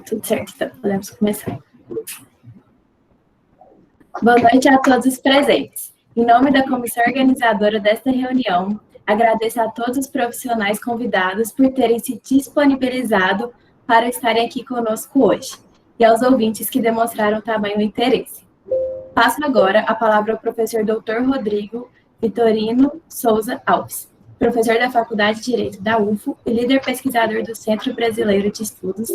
Tudo certo, então podemos começar. Boa noite a todos os presentes. Em nome da comissão organizadora desta reunião, agradeço a todos os profissionais convidados por terem se disponibilizado para estarem aqui conosco hoje, e aos ouvintes que demonstraram tamanho interesse. Passo agora a palavra ao professor Dr. Rodrigo Vitorino Souza Alves, professor da Faculdade de Direito da UFO e líder pesquisador do Centro Brasileiro de Estudos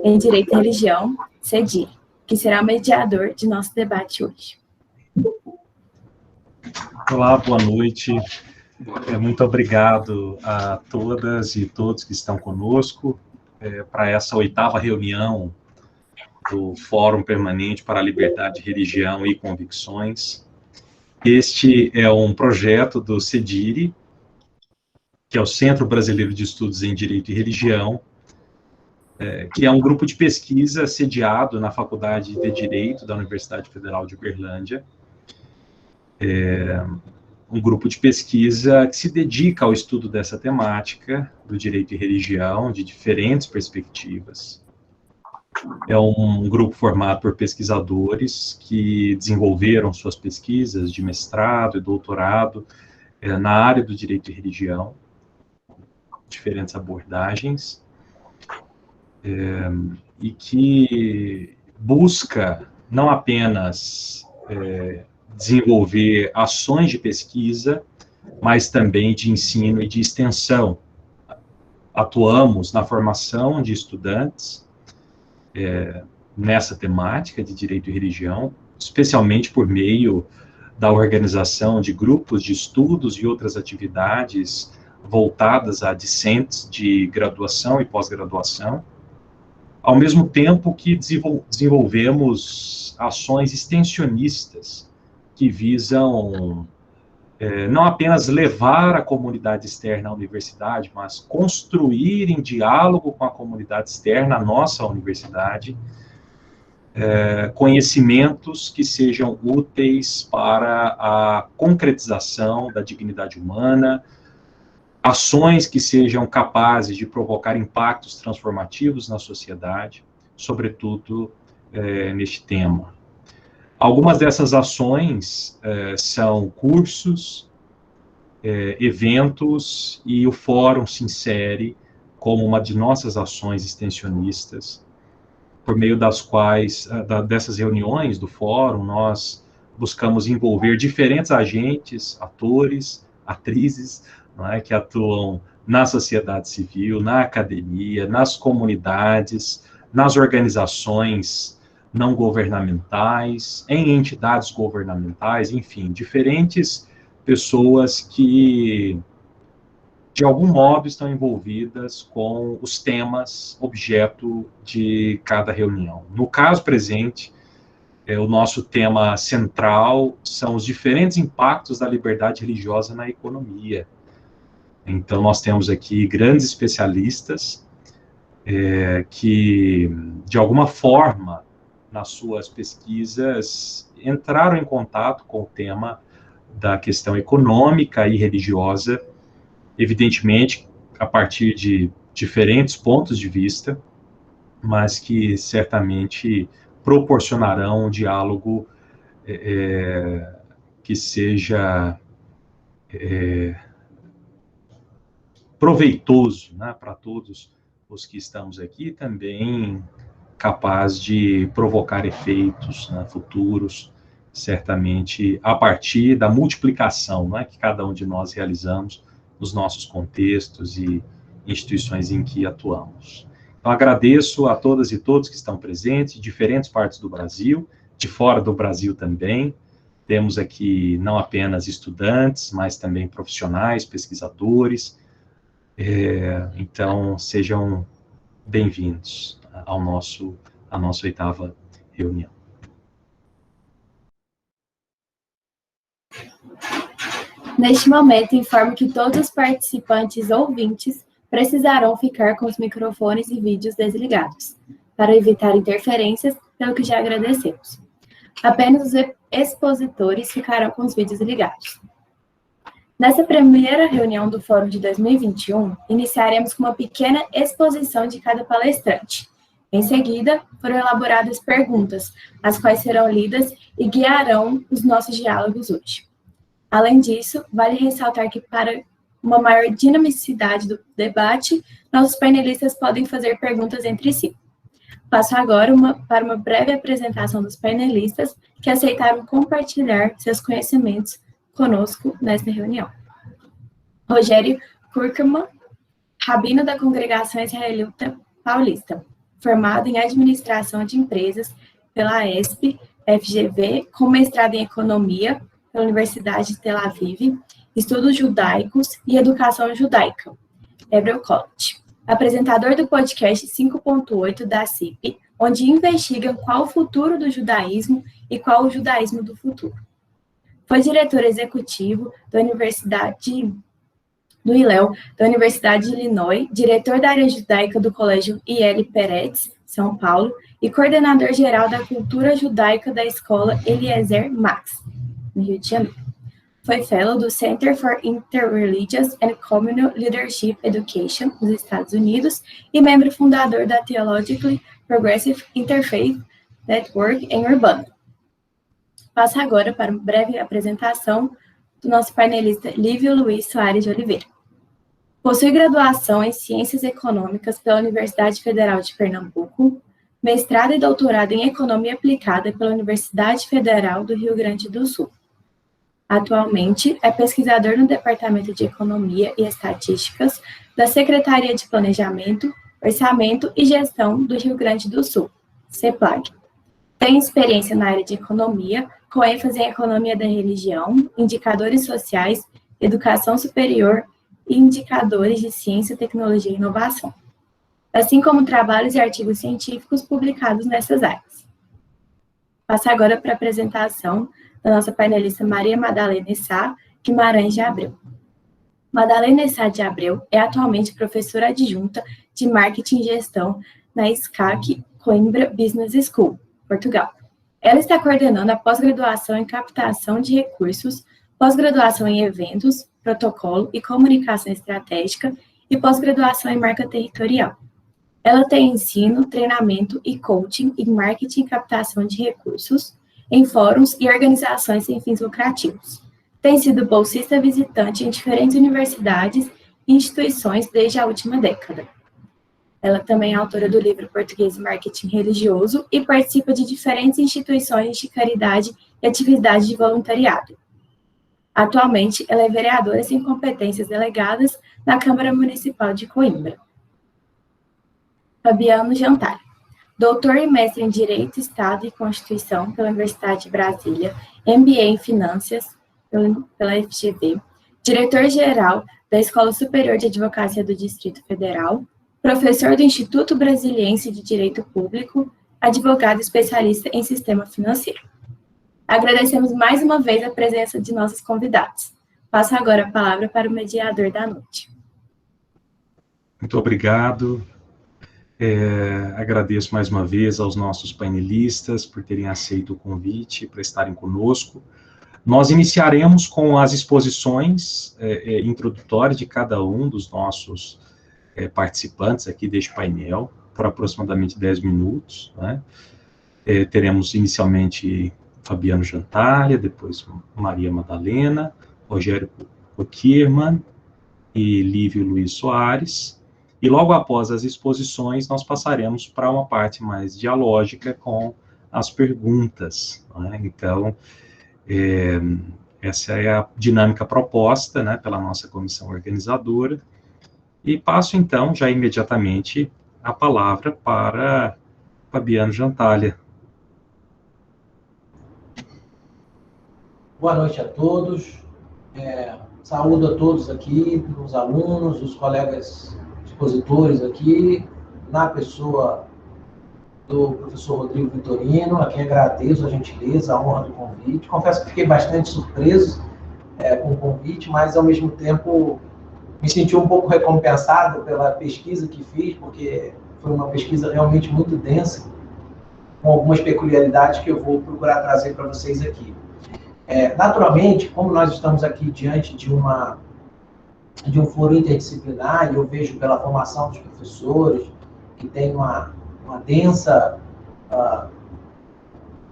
em Direito e Religião, CEDIRE, que será o mediador de nosso debate hoje. Olá, boa noite. Muito obrigado a todas e todos que estão conosco para essa 8ª reunião do Fórum Permanente para a Liberdade, Religião e Convicções. Este é um projeto do CEDIRE, que é o Centro Brasileiro de Estudos em Direito e Religião, que é um grupo de pesquisa sediado na Faculdade de Direito da Universidade Federal de Uberlândia. Um grupo de pesquisa que se dedica ao estudo dessa temática, do direito e religião, de diferentes perspectivas. É um grupo formado por pesquisadores que desenvolveram suas pesquisas de mestrado e doutorado na área do direito e religião, diferentes abordagens, e que busca não apenas desenvolver ações de pesquisa, mas também de ensino e de extensão. Atuamos na formação de estudantes nessa temática de direito e religião, especialmente por meio da organização de grupos de estudos e outras atividades voltadas a discentes de graduação e pós-graduação, ao mesmo tempo que desenvolvemos ações extensionistas que visam não apenas levar a comunidade externa à universidade, mas construir em diálogo com a comunidade externa, a nossa universidade, conhecimentos que sejam úteis para a concretização da dignidade humana, ações que sejam capazes de provocar impactos transformativos na sociedade, sobretudo neste tema. Algumas dessas ações são cursos, eventos, e o Fórum se insere como uma de nossas ações extensionistas, por meio das quais, dessas reuniões do Fórum, nós buscamos envolver diferentes agentes, atores, atrizes, não é, que atuam na sociedade civil, na academia, nas comunidades, nas organizações não governamentais, em entidades governamentais, enfim, diferentes pessoas que, de algum modo, estão envolvidas com os temas objeto de cada reunião. No caso presente, o nosso tema central são os diferentes impactos da liberdade religiosa na economia. Então, nós temos aqui grandes especialistas que, de alguma forma, nas suas pesquisas, entraram em contato com o tema da questão econômica e religiosa, evidentemente, a partir de diferentes pontos de vista, mas que certamente proporcionarão um diálogo que seja proveitoso, né, para todos os que estamos aqui, também capaz de provocar efeitos, né, futuros, certamente a partir da multiplicação, né, que cada um de nós realizamos nos nossos contextos e instituições em que atuamos. Então, agradeço a todas e todos que estão presentes, de diferentes partes do Brasil, de fora do Brasil também. Temos aqui não apenas estudantes, mas também profissionais, pesquisadores. Então, sejam bem-vindos à nossa 8ª reunião. Neste momento, informo que todos os participantes ouvintes precisarão ficar com os microfones e vídeos desligados, para evitar interferências, pelo que já agradecemos. Apenas os expositores ficarão com os vídeos ligados. Nessa primeira reunião do Fórum de 2021, iniciaremos com uma pequena exposição de cada palestrante. Em seguida, foram elaboradas perguntas, as quais serão lidas e guiarão os nossos diálogos hoje. Além disso, vale ressaltar que para uma maior dinamicidade do debate, nossos painelistas podem fazer perguntas entre si. Passo agora para uma breve apresentação dos painelistas que aceitaram compartilhar seus conhecimentos conosco nesta reunião. Rogério Kurkman, rabino da Congregação Israelita Paulista, formado em Administração de Empresas pela ESP, FGV, com mestrado em Economia pela Universidade de Tel Aviv, Estudos Judaicos e Educação Judaica, Hebrew College. Apresentador do podcast 5.8 da CIP, onde investigam qual o futuro do judaísmo e qual o judaísmo do futuro. Foi diretor executivo da Universidade do Hillel, da Universidade de Illinois, diretor da área judaica do Colégio I.L. Peretz, São Paulo, e coordenador geral da cultura judaica da Escola Eliezer Max, no Rio de Janeiro. Foi fellow do Center for Interreligious and Communal Leadership Education, nos Estados Unidos, e membro fundador da Theologically Progressive Interfaith Network em Urbana. Passo agora para uma breve apresentação do nosso painelista Lívio Luiz Soares de Oliveira. Possui graduação em Ciências Econômicas pela Universidade Federal de Pernambuco, mestrado e doutorado em Economia Aplicada pela Universidade Federal do Rio Grande do Sul. Atualmente, é pesquisador no Departamento de Economia e Estatísticas da Secretaria de Planejamento, Orçamento e Gestão do Rio Grande do Sul, CEPLAG. Tem experiência na área de economia, com ênfase em economia da religião, indicadores sociais, educação superior e indicadores de ciência, tecnologia e inovação, assim como trabalhos e artigos científicos publicados nessas áreas. Passo agora para a apresentação da nossa painelista Maria Madalena Sá Guimarães de Abreu. Madalena Sá de Abreu é atualmente professora adjunta de Marketing e Gestão na SCAC Coimbra Business School, Portugal. Ela está coordenando a pós-graduação em captação de recursos, pós-graduação em eventos, protocolo e comunicação estratégica e pós-graduação em marca territorial. Ela tem ensino, treinamento e coaching em marketing e captação de recursos, em fóruns e organizações sem fins lucrativos. Tem sido bolsista visitante em diferentes universidades e instituições desde a última década. Ela também é autora do livro Português e Marketing Religioso e participa de diferentes instituições de caridade e atividades de voluntariado. Atualmente, ela é vereadora sem competências delegadas na Câmara Municipal de Coimbra. Fabiano Jantar. Doutor e mestre em Direito, Estado e Constituição pela Universidade de Brasília, MBA em Finanças pela FGV, diretor-geral da Escola Superior de Advocacia do Distrito Federal, professor do Instituto Brasiliense de Direito Público, advogado especialista em sistema financeiro. Agradecemos mais uma vez a presença de nossos convidados. Passo agora a palavra para o mediador da noite. Muito obrigado. Agradeço mais uma vez aos nossos painelistas por terem aceito o convite para estarem conosco. Nós iniciaremos com as exposições introdutórias de cada um dos nossos participantes aqui deste painel, por aproximadamente 10 minutos. Né? Teremos inicialmente Fabiano Jantar, depois Maria Madalena, Rogério Kurkman e Lívio Luiz Soares. E logo após as exposições, nós passaremos para uma parte mais dialógica com as perguntas. Né? Então, essa é a dinâmica proposta, né, pela nossa comissão organizadora. E passo, então, já imediatamente a palavra para Fabiano Jantalha. Boa noite a todos. Saúdo a todos aqui, os alunos, os colegas expositores aqui, na pessoa do professor Rodrigo Vitorino, a quem agradeço a gentileza, a honra do convite. Confesso que fiquei bastante surpreso com o convite, mas, ao mesmo tempo, me senti um pouco recompensado pela pesquisa que fiz, porque foi uma pesquisa realmente muito densa, com algumas peculiaridades que eu vou procurar trazer para vocês aqui. Naturalmente, como nós estamos aqui diante de um foro interdisciplinar, e eu vejo pela formação dos professores, que tem uma densa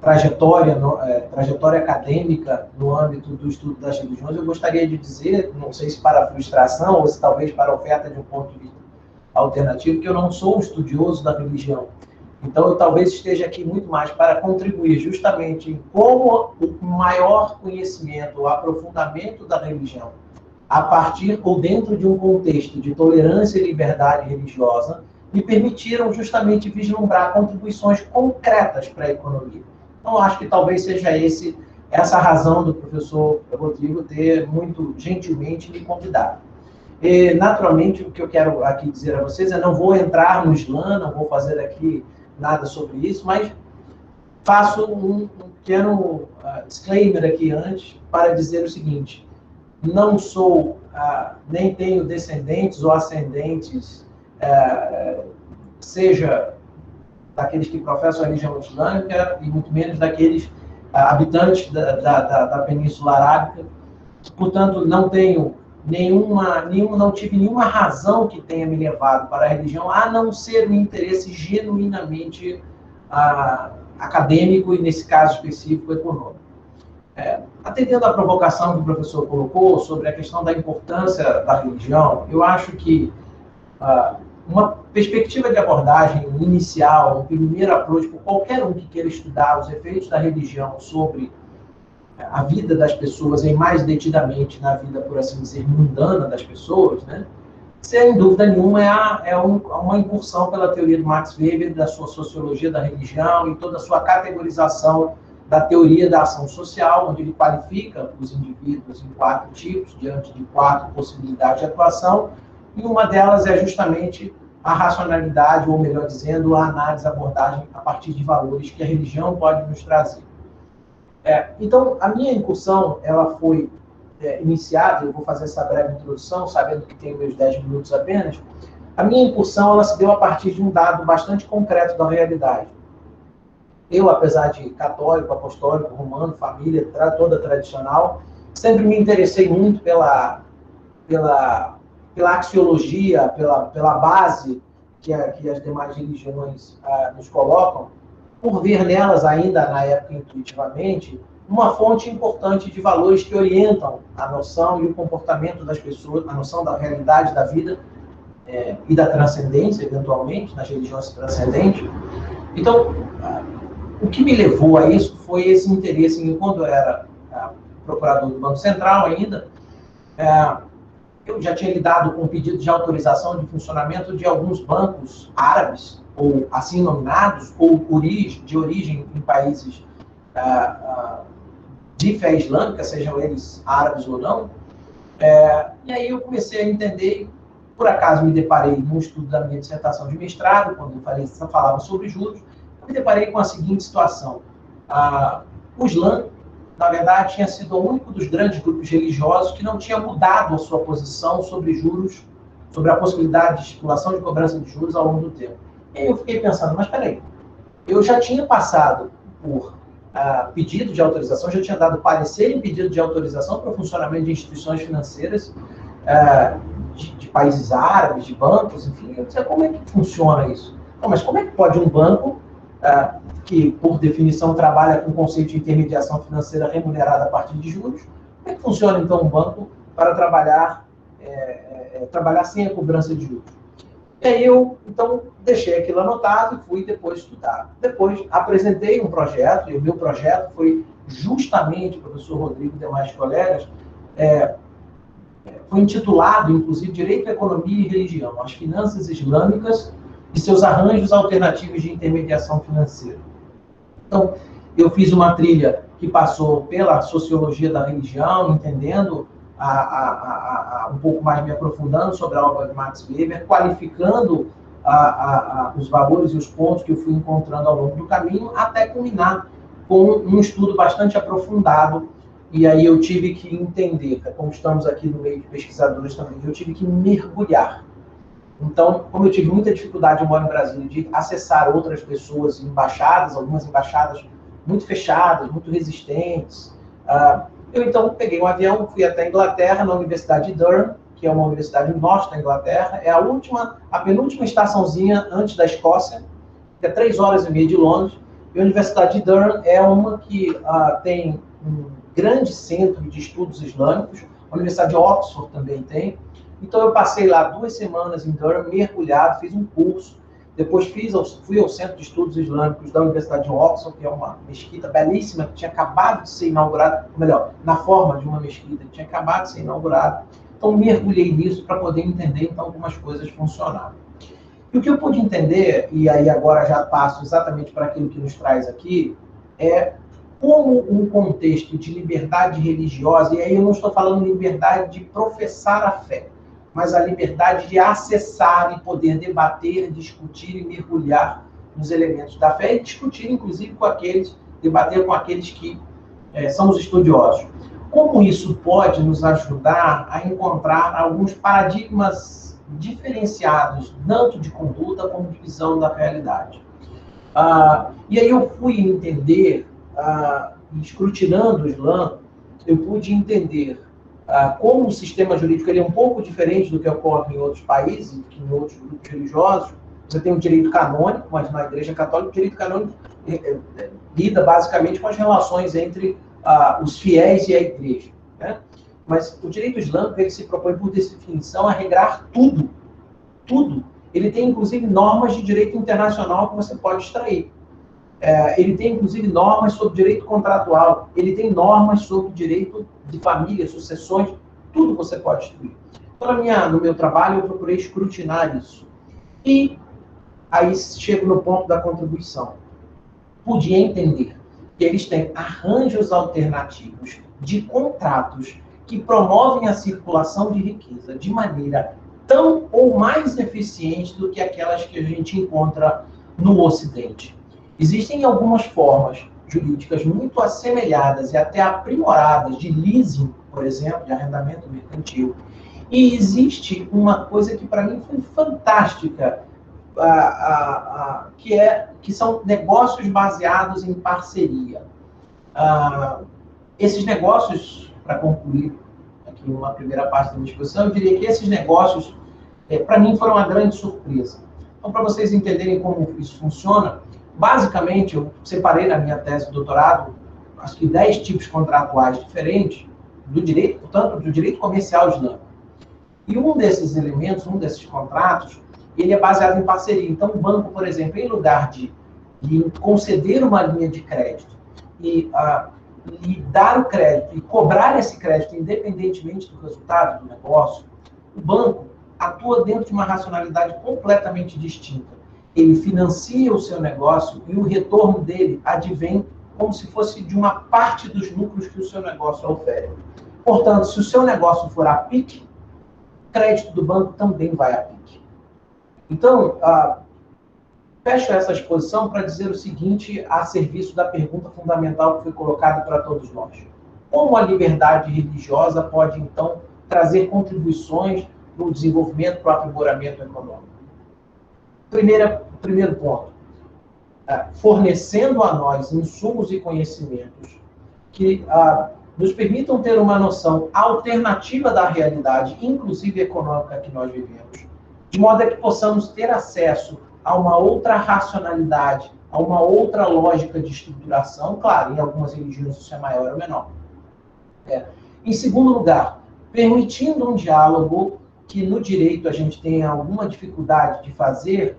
trajetória acadêmica no âmbito do estudo das religiões, eu gostaria de dizer, não sei se para frustração ou se talvez para oferta de um ponto de vista alternativo, que eu não sou um estudioso da religião. Então, eu talvez esteja aqui muito mais para contribuir justamente em como o maior conhecimento, o aprofundamento da religião, a partir ou dentro de um contexto de tolerância e liberdade religiosa, me permitiram justamente vislumbrar contribuições concretas para a economia. Então, acho que talvez seja essa a razão do professor Rodrigo ter muito gentilmente me convidado. E, naturalmente, o que eu quero aqui dizer a vocês não vou entrar no Islã, não vou fazer aqui nada sobre isso, mas faço um pequeno disclaimer aqui antes para dizer o seguinte: não sou, nem tenho descendentes ou ascendentes, seja daqueles que professam a religião islâmica e muito menos daqueles habitantes da Península Arábica. Portanto, não tenho não tive nenhuma razão que tenha me levado para a religião, a não ser um interesse genuinamente acadêmico e, nesse caso específico, econômico. Atendendo à provocação que o professor colocou sobre a questão da importância da religião, eu acho que uma perspectiva de abordagem inicial, um primeiro approach por qualquer um que queira estudar os efeitos da religião sobre a vida das pessoas e mais detidamente na vida, por assim dizer, mundana das pessoas, né? Sem dúvida nenhuma uma incursão pela teoria do Max Weber, da sua sociologia da religião e toda a sua categorização da teoria da ação social, onde ele qualifica os indivíduos em 4 tipos, diante de 4 possibilidades de atuação, e uma delas é justamente a racionalidade, ou melhor dizendo, a análise, a abordagem a partir de valores que a religião pode nos trazer. Então, a minha incursão, ela foi iniciada, eu vou fazer essa breve introdução, sabendo que tenho meus 10 minutos apenas. A minha incursão, ela se deu a partir de um dado bastante concreto da realidade. Eu, apesar de católico, apostólico, romano, família toda tradicional, sempre me interessei muito pela axiologia, pela base que as demais religiões nos colocam, por ver nelas ainda, na época, intuitivamente, uma fonte importante de valores que orientam a noção e o comportamento das pessoas, a noção da realidade da vida e da transcendência, eventualmente, nas religiões transcendentes. Então, o que me levou a isso foi esse interesse em, quando eu era procurador do Banco Central ainda, eu já tinha lidado com pedido de autorização de funcionamento de alguns bancos árabes, ou assim nominados, ou de origem em países de fé islâmica, sejam eles árabes ou não. E aí eu comecei a entender, por acaso me deparei num estudo da minha dissertação de mestrado, quando eu falava sobre juros, eu me deparei com a seguinte situação. O Islã, na verdade, tinha sido o único dos grandes grupos religiosos que não tinha mudado a sua posição sobre juros, sobre a possibilidade de estipulação de cobrança de juros ao longo do tempo. E aí eu fiquei pensando, mas peraí, eu já tinha passado por pedido de autorização, já tinha dado parecer em pedido de autorização para o funcionamento de instituições financeiras de países árabes, de bancos, enfim. Eu disse, como é que funciona isso? Não, mas como é que pode um banco, que por definição trabalha com o conceito de intermediação financeira remunerada a partir de juros, como é que funciona então um banco para trabalhar sem a cobrança de juros? E aí eu, então, deixei aquilo anotado e fui depois estudar. Depois apresentei um projeto, e o meu projeto foi justamente, professor Rodrigo e demais colegas, foi intitulado, inclusive, Direito, Economia e Religião, as Finanças Islâmicas e seus arranjos alternativos de intermediação financeira. Então, eu fiz uma trilha que passou pela sociologia da religião, entendendo um pouco mais, me aprofundando sobre a obra de Max Weber, qualificando os valores e os pontos que eu fui encontrando ao longo do caminho, até culminar com um estudo bastante aprofundado. E aí eu tive que entender, como estamos aqui no meio de pesquisadores também, eu tive que mergulhar. Então, como eu tive muita dificuldade, eu moro em Brasília, de acessar outras pessoas em embaixadas, algumas embaixadas muito fechadas, muito resistentes, Eu, então, peguei um avião, fui até a Inglaterra, na Universidade de Durham, que é uma universidade no norte da Inglaterra. É a penúltima estaçãozinha antes da Escócia, que é 3 horas e meia de Londres. E a Universidade de Durham é uma que tem um grande centro de estudos islâmicos. A Universidade de Oxford também tem. Então, eu passei lá 2 semanas em Durham, mergulhado, fiz um curso. Depois fui ao Centro de Estudos Islâmicos da Universidade de Oxford, que é uma mesquita belíssima, que tinha acabado de ser inaugurada, ou melhor, na forma de uma mesquita, que tinha acabado de ser inaugurada. Então, mergulhei nisso para poder entender, então, como as coisas funcionavam. E o que eu pude entender, e aí agora já passo exatamente para aquilo que nos traz aqui, é como um contexto de liberdade religiosa, e aí eu não estou falando liberdade de professar a fé, mas a liberdade de acessar e poder debater, discutir e mergulhar nos elementos da fé e discutir, inclusive, debater com aqueles que são os estudiosos. Como isso pode nos ajudar a encontrar alguns paradigmas diferenciados, tanto de conduta como de visão da realidade. E aí eu fui entender, escrutinando o Islã, eu pude entender como o sistema jurídico ele é um pouco diferente do que ocorre em outros países, em outros grupos religiosos. Você tem o direito canônico, mas na Igreja Católica o direito canônico lida basicamente com as relações entre os fiéis e a Igreja, né? Mas o direito islâmico ele se propõe, por definição, a regrar tudo. Tudo. Ele tem, inclusive, normas de direito internacional que você pode extrair. Ele tem, inclusive, normas sobre direito contratual. Ele tem normas sobre direito de família, sucessões. Tudo você pode extrair. Então, no meu trabalho, eu procurei escrutinar isso. E aí chego no ponto da contribuição. Podia entender que eles têm arranjos alternativos de contratos que promovem a circulação de riqueza de maneira tão ou mais eficiente do que aquelas que a gente encontra no Ocidente. Existem algumas formas jurídicas muito assemelhadas e até aprimoradas de leasing, por exemplo, de arrendamento mercantil. E existe uma coisa que para mim foi fantástica, que são negócios baseados em parceria. Esses negócios, para concluir aqui uma primeira parte da minha exposição, eu diria que esses negócios, para mim, foram uma grande surpresa. Então, para vocês entenderem como isso funciona, basicamente, eu separei na minha tese de doutorado, acho que 10 tipos contratuais diferentes do direito, portanto, do direito comercial islâmico. E um desses elementos, um desses contratos, ele é baseado em parceria. Então, o banco, por exemplo, em lugar de conceder uma linha de crédito e dar o crédito e cobrar esse crédito independentemente do resultado do negócio, o banco atua dentro de uma racionalidade completamente distinta. Ele financia o seu negócio e o retorno dele advém como se fosse de uma parte dos lucros que o seu negócio oferece. Portanto, se o seu negócio for a pique, o crédito do banco também vai a pique. Então, fecho essa exposição para dizer o seguinte a serviço da pergunta fundamental que foi colocada para todos nós. Como a liberdade religiosa pode, então, trazer contribuições para o desenvolvimento, para o aprimoramento econômico? Primeiro ponto, fornecendo a nós insumos e conhecimentos que nos permitam ter uma noção alternativa da realidade, inclusive econômica, que nós vivemos, de modo a que possamos ter acesso a uma outra racionalidade, a uma outra lógica de estruturação. Claro, em algumas religiões isso é maior ou menor. Em segundo lugar, permitindo um diálogo que no direito a gente tem alguma dificuldade de fazer,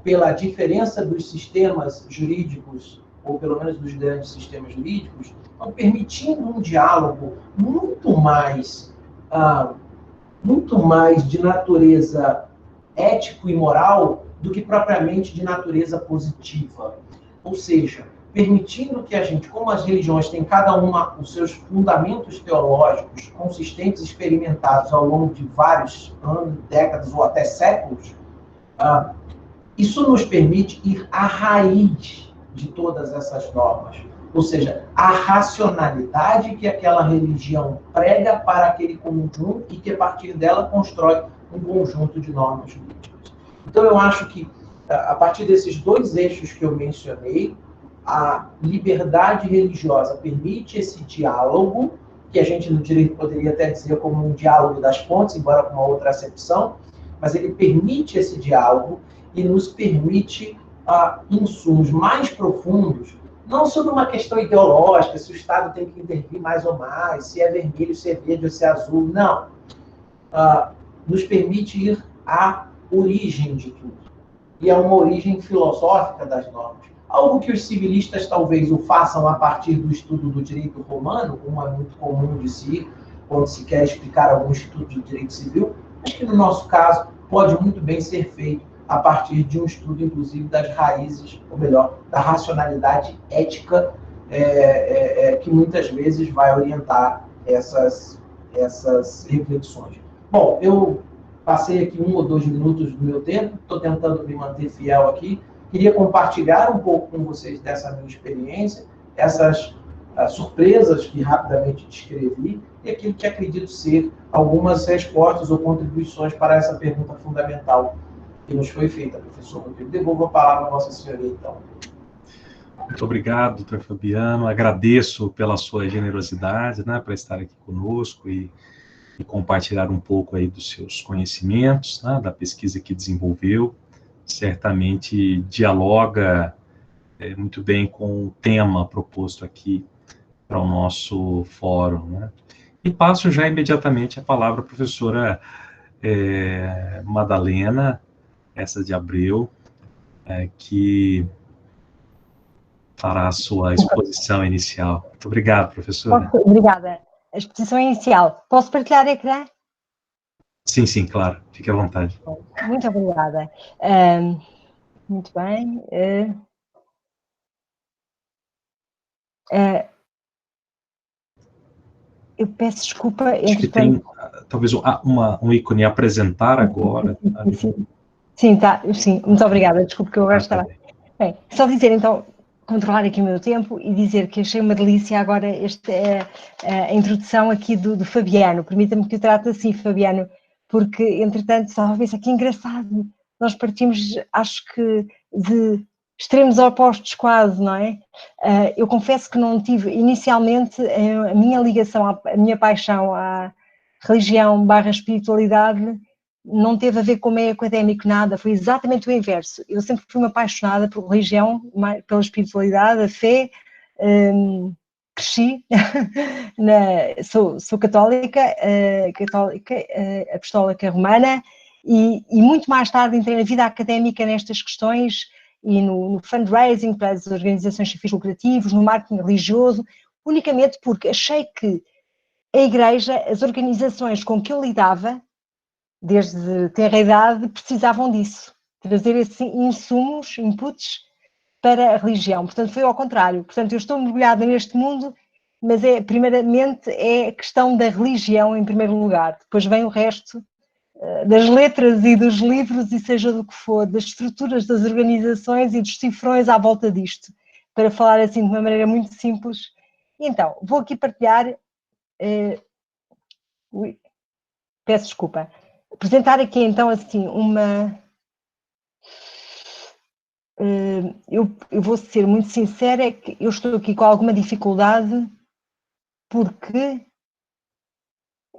pela diferença dos sistemas jurídicos, ou pelo menos dos grandes sistemas jurídicos, então, permitindo um diálogo muito mais de natureza ético e moral do que propriamente de natureza positiva. Ou seja, permitindo que a gente, como as religiões têm cada uma os seus fundamentos teológicos consistentes e experimentados ao longo de vários anos, décadas ou até séculos, isso nos permite ir à raiz de todas essas normas. Ou seja, a racionalidade que aquela religião prega para aquele conjunto e que, a partir dela, constrói um conjunto de normas jurídicas. Então, eu acho que, a partir desses 2 eixos que eu mencionei, a liberdade religiosa permite esse diálogo, que a gente no direito poderia até dizer como um diálogo das pontes, embora com uma outra acepção, mas ele permite esse diálogo e nos permite insumos mais profundos, não sobre uma questão ideológica, se o Estado tem que intervir mais ou mais, se é vermelho, se é verde ou se é azul, não. Nos permite ir à origem de tudo. E é uma origem filosófica das normas. Algo que os civilistas talvez o façam a partir do estudo do direito romano, como é muito comum de se ir, quando se quer explicar algum estudo de direito civil, mas que no nosso caso pode muito bem ser feito a partir de um estudo, inclusive, das raízes, ou melhor, da racionalidade ética, que muitas vezes vai orientar essas reflexões. Bom, eu passei aqui 1 ou 2 minutos do meu tempo, estou tentando me manter fiel aqui. Queria compartilhar um pouco com vocês dessa minha experiência, essas surpresas que rapidamente descrevi e aquilo que acredito ser algumas respostas ou contribuições para essa pergunta fundamental que nos foi feita, professor Rodrigo. Devolvo a palavra à Vossa Senhoria, então. Muito obrigado, doutor Fabiano. Agradeço pela sua generosidade, né, para estar aqui conosco e compartilhar um pouco aí dos seus conhecimentos, né, da pesquisa que desenvolveu. Certamente dialoga muito bem com o tema proposto aqui para o nosso fórum, né? E passo já imediatamente a palavra à professora Madalena, essa de Abreu, que fará a sua exposição inicial. Muito obrigado, professora. Obrigada. A exposição inicial. Posso partilhar ecrã? Sim, sim, claro. Fique à vontade. Muito obrigada. Muito bem. Eu peço desculpa. Acho que tem talvez um ícone apresentar agora. Sim, tá. Sim, muito obrigada. Desculpe que eu agora estava. Bem, só dizer então, controlar aqui o meu tempo e dizer que achei uma delícia agora a introdução aqui do Fabiano. Permita-me que eu trate assim, Fabiano, porque, entretanto, estava a pensar que engraçado. Nós partimos, acho que, de extremos opostos quase, não é? Eu confesso que não tive, inicialmente, a minha ligação, a minha paixão à religião / espiritualidade não teve a ver com o meio académico, nada, foi exatamente o inverso. Eu sempre fui uma apaixonada por religião, pela espiritualidade, a fé, cresci, sou católica, apostólica romana, e muito mais tarde entrei na vida académica nestas questões e no fundraising para as organizações sem fins lucrativos, no marketing religioso, unicamente porque achei que a Igreja, as organizações com que eu lidava, desde tenra idade, precisavam disso, trazer esses insumos, inputs para a religião. Portanto, foi ao contrário. Portanto, eu estou mergulhada neste mundo, mas primeiramente é a questão da religião em primeiro lugar. Depois vem o resto das letras e dos livros e seja do que for, das estruturas das organizações e dos cifrões à volta disto, para falar assim de uma maneira muito simples. Então, vou aqui partilhar... peço desculpa. Apresentar aqui então assim uma... Eu vou ser muito sincera, é que eu estou aqui com alguma dificuldade porque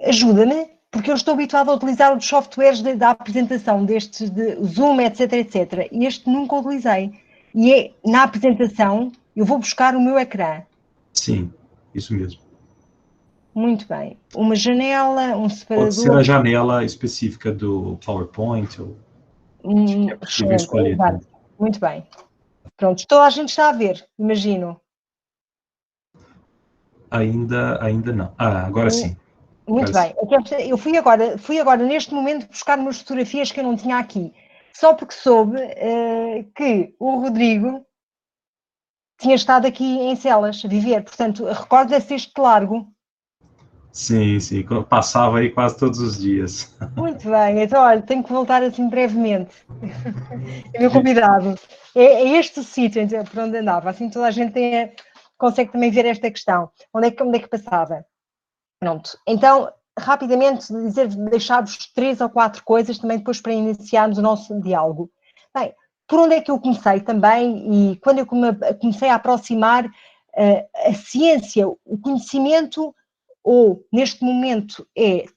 ajuda-me, porque eu estou habituada a utilizar os softwares da apresentação, destes de Zoom, etc, etc. E este nunca utilizei. E na apresentação eu vou buscar o meu ecrã. Sim, isso mesmo. Muito bem. Uma janela, um separador... Pode ser a janela específica do PowerPoint, ou que é possível escolher. Muito bem. Pronto, toda a gente está a ver, imagino. Ainda não. Agora sim. Muito bem. Eu fui agora neste momento buscar umas fotografias que eu não tinha aqui, só porque soube que o Rodrigo tinha estado aqui em Celas a viver, portanto, recorda-se este largo. Sim, passava aí quase todos os dias. Muito bem, então olha, tenho que voltar assim brevemente. É meu convidado. É este o sítio por onde andava, assim toda a gente consegue também ver esta questão. Onde é que passava? Pronto, então, rapidamente deixar-vos 3 ou 4 coisas também depois para iniciarmos o nosso diálogo. Bem, por onde é que eu comecei também, e quando eu comecei a aproximar a ciência, o conhecimento, ou neste momento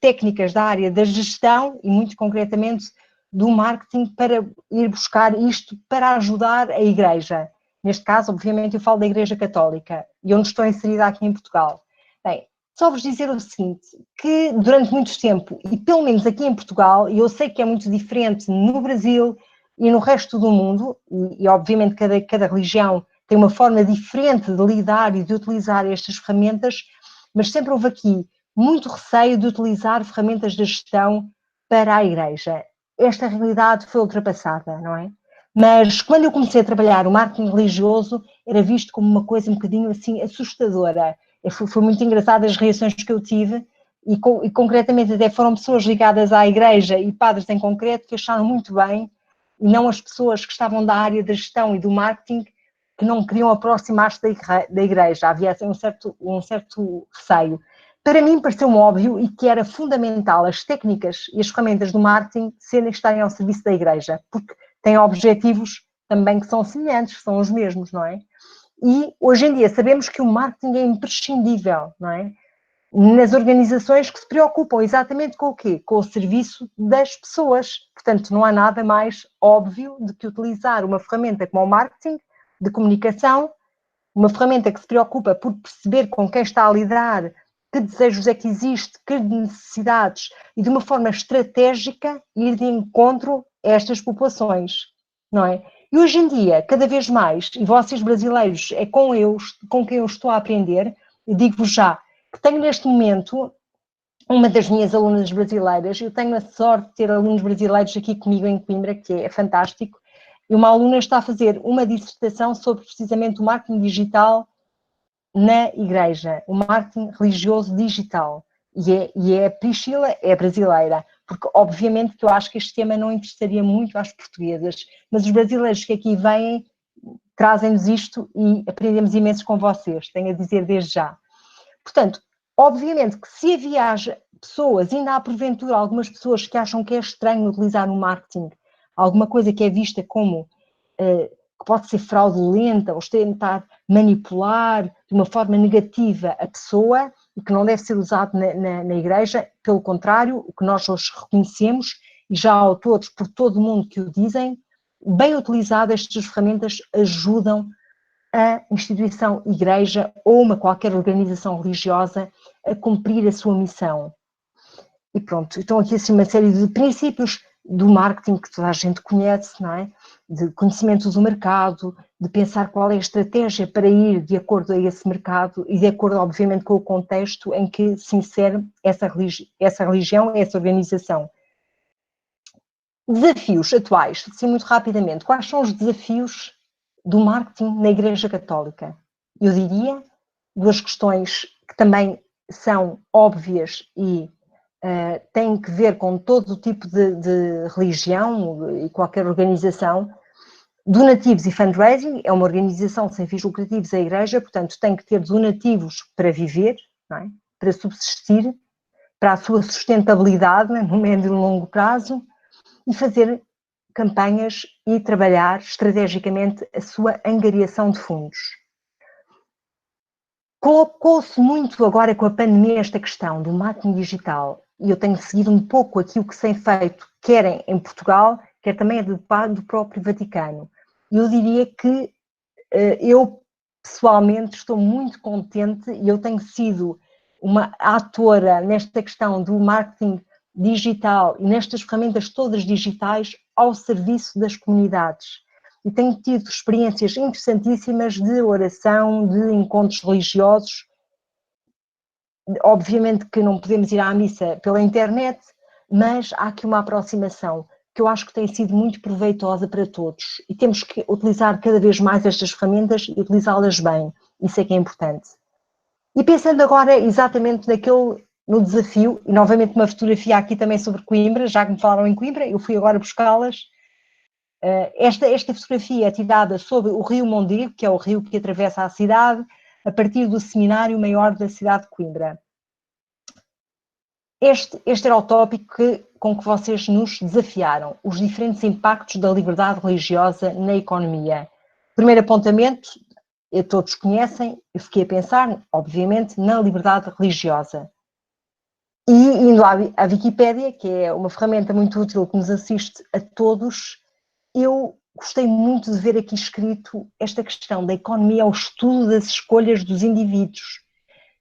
técnicas da área da gestão e muito concretamente do marketing, para ir buscar isto para ajudar a Igreja. Neste caso, obviamente, eu falo da Igreja Católica e onde estou inserida aqui em Portugal. Bem, só vos dizer o seguinte, que durante muito tempo, e pelo menos aqui em Portugal, e eu sei que é muito diferente no Brasil e no resto do mundo, e obviamente cada religião tem uma forma diferente de lidar e de utilizar estas ferramentas, mas sempre houve aqui muito receio de utilizar ferramentas de gestão para a Igreja. Esta realidade foi ultrapassada, não é? Mas quando eu comecei a trabalhar o marketing religioso, era visto como uma coisa um bocadinho assim assustadora. Foi muito engraçado as reações que eu tive, e concretamente até foram pessoas ligadas à Igreja e padres em concreto que acharam muito bem, e não as pessoas que estavam da área da gestão e do marketing, que não queriam aproximar-se da Igreja. Havia assim, um certo receio. Para mim pareceu-me óbvio e que era fundamental as técnicas e as ferramentas do marketing estarem ao serviço da Igreja, porque têm objetivos também que são semelhantes, que são os mesmos, não é? E hoje em dia sabemos que o marketing é imprescindível, não é? Nas organizações que se preocupam exatamente com o quê? Com o serviço das pessoas. Portanto, não há nada mais óbvio do que utilizar uma ferramenta como o marketing de comunicação, uma ferramenta que se preocupa por perceber com quem está a lidar, que desejos é que existe, que necessidades, e de uma forma estratégica ir de encontro a estas populações, não é? E hoje em dia, cada vez mais, e vocês brasileiros, é com quem eu estou a aprender, e digo-vos já, que tenho neste momento uma das minhas alunas brasileiras, eu tenho a sorte de ter alunos brasileiros aqui comigo em Coimbra, que é fantástico, e uma aluna está a fazer uma dissertação sobre precisamente o marketing digital na Igreja, o marketing religioso digital. E a Priscila é brasileira, porque obviamente que eu acho que este tema não interessaria muito às portuguesas, mas os brasileiros que aqui vêm trazem-nos isto e aprendemos imenso com vocês, tenho a dizer desde já. Portanto, obviamente que se havia pessoas, ainda há porventura algumas pessoas que acham que é estranho utilizar no marketing alguma coisa que é vista como que pode ser fraudulenta ou tentar manipular de uma forma negativa a pessoa e que não deve ser usado na Igreja. Pelo contrário, o que nós hoje reconhecemos, e já há autores por todo o mundo que o dizem, bem utilizadas estas ferramentas ajudam a instituição Igreja ou qualquer organização religiosa a cumprir a sua missão. E pronto, então aqui assim uma série de princípios do marketing que toda a gente conhece, não é? De conhecimento do mercado, de pensar qual é a estratégia para ir de acordo a esse mercado e de acordo, obviamente, com o contexto em que se insere essa religião, essa organização. Desafios atuais, assim muito rapidamente. Quais são os desafios do marketing na Igreja Católica? Eu diria duas questões que também são óbvias e têm que ver com todo o tipo de religião e qualquer organização. Donativos e fundraising, é uma organização sem fins lucrativos, a Igreja, portanto tem que ter donativos para viver, não é? Para subsistir, para a sua sustentabilidade, no médio e longo prazo, e fazer campanhas e trabalhar estrategicamente a sua angariação de fundos. Colocou-se muito agora com a pandemia esta questão do marketing digital, e eu tenho seguido um pouco aquilo que se tem feito, quer em Portugal, quer também do próprio Vaticano. Eu diria que eu pessoalmente estou muito contente e eu tenho sido uma atora nesta questão do marketing digital e nestas ferramentas todas digitais ao serviço das comunidades. E tenho tido experiências interessantíssimas de oração, de encontros religiosos. Obviamente que não podemos ir à missa pela internet, mas há aqui uma aproximação que eu acho que tem sido muito proveitosa para todos. E temos que utilizar cada vez mais estas ferramentas e utilizá-las bem. Isso é que é importante. E pensando agora exatamente no desafio, e novamente uma fotografia aqui também sobre Coimbra, já que me falaram em Coimbra, eu fui agora buscá-las. Esta fotografia é tirada sobre o rio Mondego, que é o rio que atravessa a cidade, a partir do Seminário Maior da cidade de Coimbra. Este era o tópico com que vocês nos desafiaram, os diferentes impactos da liberdade religiosa na economia. Primeiro apontamento, todos conhecem, eu fiquei a pensar, obviamente, na liberdade religiosa. E indo à Wikipédia, que é uma ferramenta muito útil que nos assiste a todos, eu gostei muito de ver aqui escrito esta questão da economia ao estudo das escolhas dos indivíduos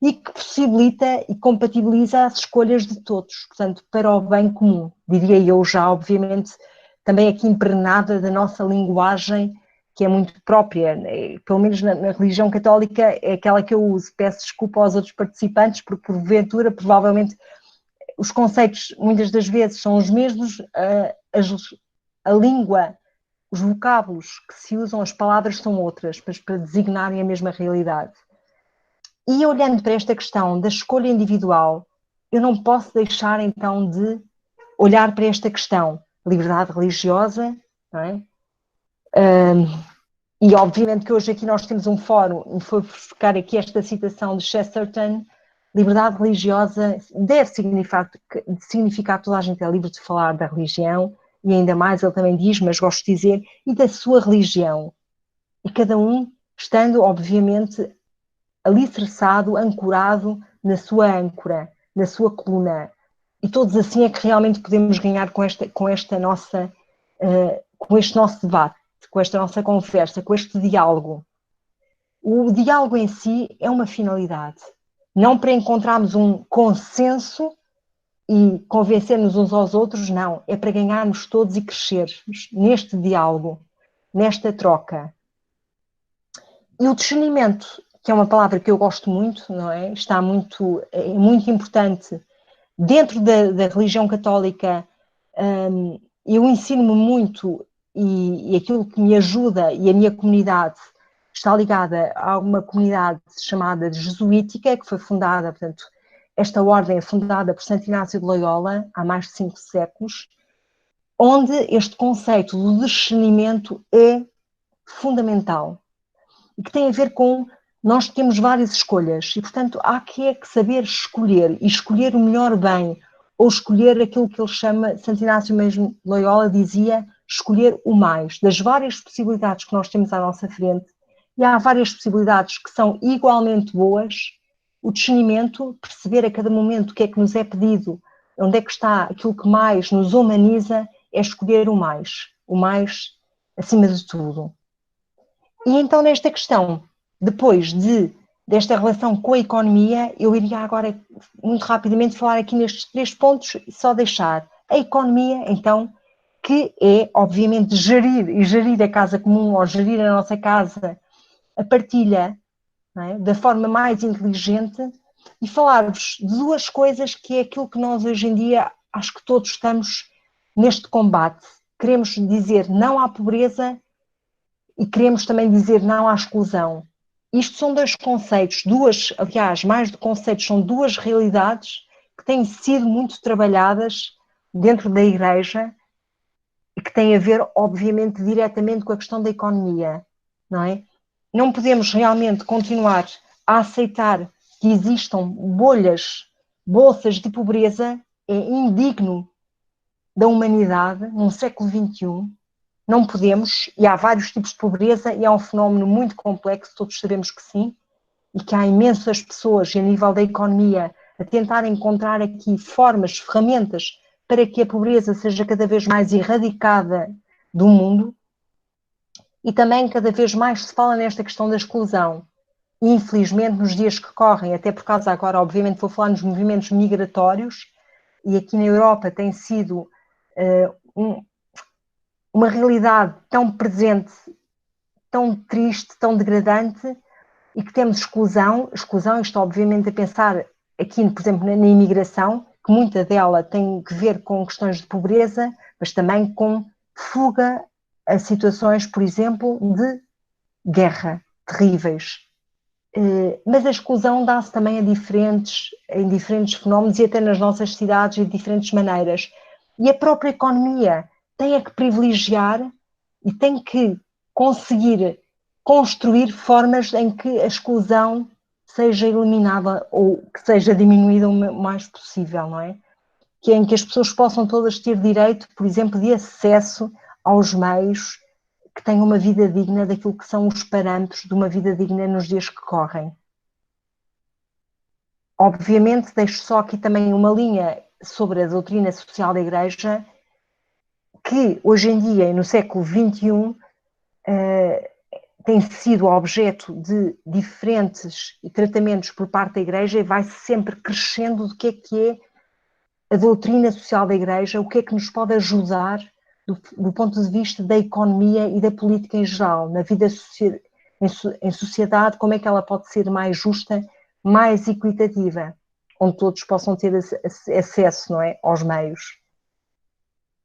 e que possibilita e compatibiliza as escolhas de todos, portanto, para o bem comum, diria eu já, obviamente, também aqui impregnada da nossa linguagem, que é muito própria, pelo menos na religião católica é aquela que eu uso. Peço desculpa aos outros participantes, porque porventura, provavelmente, os conceitos muitas das vezes são os mesmos, a língua, os vocábulos que se usam, as palavras são outras, mas para designarem a mesma realidade. E olhando para esta questão da escolha individual, eu não posso deixar então de olhar para esta questão, liberdade religiosa, não é? E obviamente que hoje aqui nós temos um fórum, e foi buscar aqui esta citação de Chesterton, liberdade religiosa deve significar que toda a gente é livre de falar da religião, e ainda mais ele também diz, mas gosto de dizer, e da sua religião. E cada um estando, obviamente, alicerçado, ancorado na sua âncora, na sua coluna. E todos assim é que realmente podemos ganhar com este nosso debate, com esta nossa conversa, com este diálogo. O diálogo em si é uma finalidade, não para encontrarmos um consenso e convencermos uns aos outros, não, é para ganharmos todos e crescermos neste diálogo, nesta troca. E o discernimento, que é uma palavra que eu gosto muito, não é? É muito importante. Dentro da religião católica, eu ensino-me muito e aquilo que me ajuda, e a minha comunidade está ligada a uma comunidade chamada jesuítica, que foi fundada, portanto, esta ordem é fundada por Santo Inácio de Loyola há mais de 5 séculos, onde este conceito do discernimento é fundamental. E que tem a ver com nós temos várias escolhas e, portanto, há que saber escolher e escolher o melhor bem, ou escolher aquilo que ele chama, Santo Inácio mesmo Loyola dizia, escolher o mais, das várias possibilidades que nós temos à nossa frente, e há várias possibilidades que são igualmente boas. O discernimento, perceber a cada momento o que é que nos é pedido, onde é que está aquilo que mais nos humaniza, é escolher o mais acima de tudo. E então, nesta questão, depois desta relação com a economia, eu iria agora, muito rapidamente, falar aqui nestes 3 pontos e só deixar a economia, então, que é, obviamente, gerir a casa comum, ou gerir a nossa casa, a partilha, não é? Da forma mais inteligente, e falar-vos de 2 coisas que é aquilo que nós, hoje em dia, acho que todos estamos neste combate. Queremos dizer não à pobreza, e queremos também dizer não à exclusão. Isto são 2 conceitos, aliás, mais de conceitos, são 2 realidades que têm sido muito trabalhadas dentro da Igreja e que têm a ver, obviamente, diretamente com a questão da economia, não é? Não podemos realmente continuar a aceitar que existam bolsas de pobreza, é indigno da humanidade num século XXI. Não podemos, e há vários tipos de pobreza, e é um fenómeno muito complexo, todos sabemos que sim, e que há imensas pessoas, a nível da economia, a tentar encontrar aqui formas, ferramentas, para que a pobreza seja cada vez mais erradicada do mundo, e também cada vez mais se fala nesta questão da exclusão. E, infelizmente, nos dias que correm, até por causa agora, obviamente, vou falar nos movimentos migratórios, e aqui na Europa tem sido uma realidade tão presente, tão triste, tão degradante, e que temos exclusão, isto obviamente a pensar aqui, por exemplo, na imigração, que muita dela tem que ver com questões de pobreza, mas também com fuga a situações, por exemplo, de guerra terríveis. Mas a exclusão dá-se também em diferentes fenómenos e até nas nossas cidades de diferentes maneiras. E a própria economia tem que privilegiar e tem que conseguir construir formas em que a exclusão seja eliminada ou que seja diminuída o mais possível, não é? que é em que as pessoas possam todas ter direito, por exemplo, de acesso aos meios, que tenham uma vida digna daquilo que são os parâmetros de uma vida digna nos dias que correm. Obviamente, deixo só aqui também uma linha sobre a doutrina social da Igreja, que hoje em dia, no século XXI, tem sido objeto de diferentes tratamentos por parte da Igreja e vai sempre crescendo do que é a doutrina social da Igreja, o que é que nos pode ajudar do ponto de vista da economia e da política em geral, na vida em sociedade, como é que ela pode ser mais justa, mais equitativa, onde todos possam ter acesso, não é, aos meios.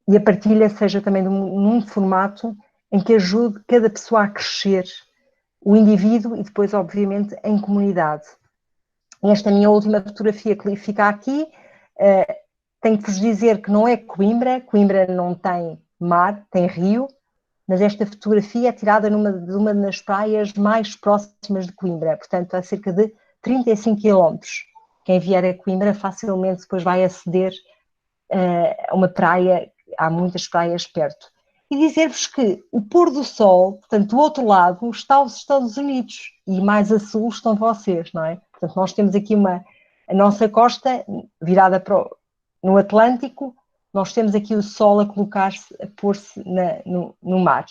E a partilha seja também num formato em que ajude cada pessoa a crescer, o indivíduo e depois, obviamente, em comunidade. Esta minha última fotografia que fica aqui, tenho que vos dizer que não é Coimbra, Coimbra não tem mar, tem rio, mas esta fotografia é tirada de uma das praias mais próximas de Coimbra, portanto, a cerca de 35 quilómetros. Quem vier a Coimbra facilmente depois vai aceder a uma praia, há muitas praias perto. E dizer-vos que o pôr do sol, portanto, do outro lado, está os Estados Unidos e mais a sul estão vocês, não é? Portanto, nós temos aqui a nossa costa virada no Atlântico, nós temos aqui o sol a colocar-se, a pôr-se no mar.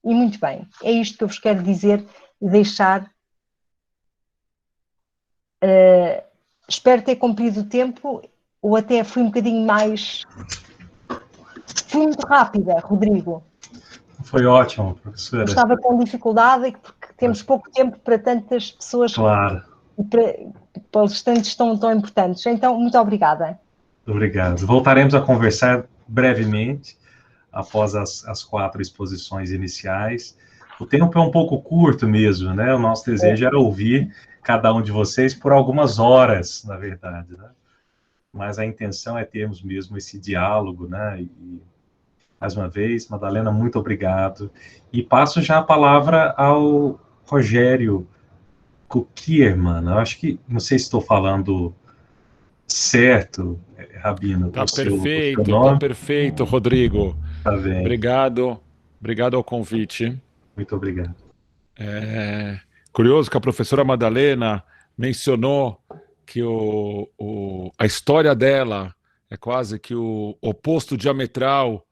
E muito bem, é isto que eu vos quero dizer e deixar. Espero ter cumprido o tempo, ou até fui um bocadinho mais... Fui muito rápida, Rodrigo. Foi ótimo, professora. Eu estava com dificuldade, porque temos pouco tempo para tantas pessoas. Claro. E para os estantes tão importantes. Então, muito obrigada. Obrigado. Voltaremos a conversar brevemente, após as 4 exposições iniciais. O tempo é um pouco curto mesmo, né? O nosso desejo era ouvir cada um de vocês por algumas horas, na verdade, né? Mas a intenção é termos mesmo esse diálogo, né? E, mais uma vez, Madalena, muito obrigado. E passo já a palavra ao Rogério Kukierman. Eu acho que, não sei se estou falando certo, Rabino. Tá perfeito, tá perfeito, Rodrigo. Tá bem. Obrigado ao convite. Muito obrigado. Curioso que a professora Madalena mencionou que a história dela é quase que o oposto diametral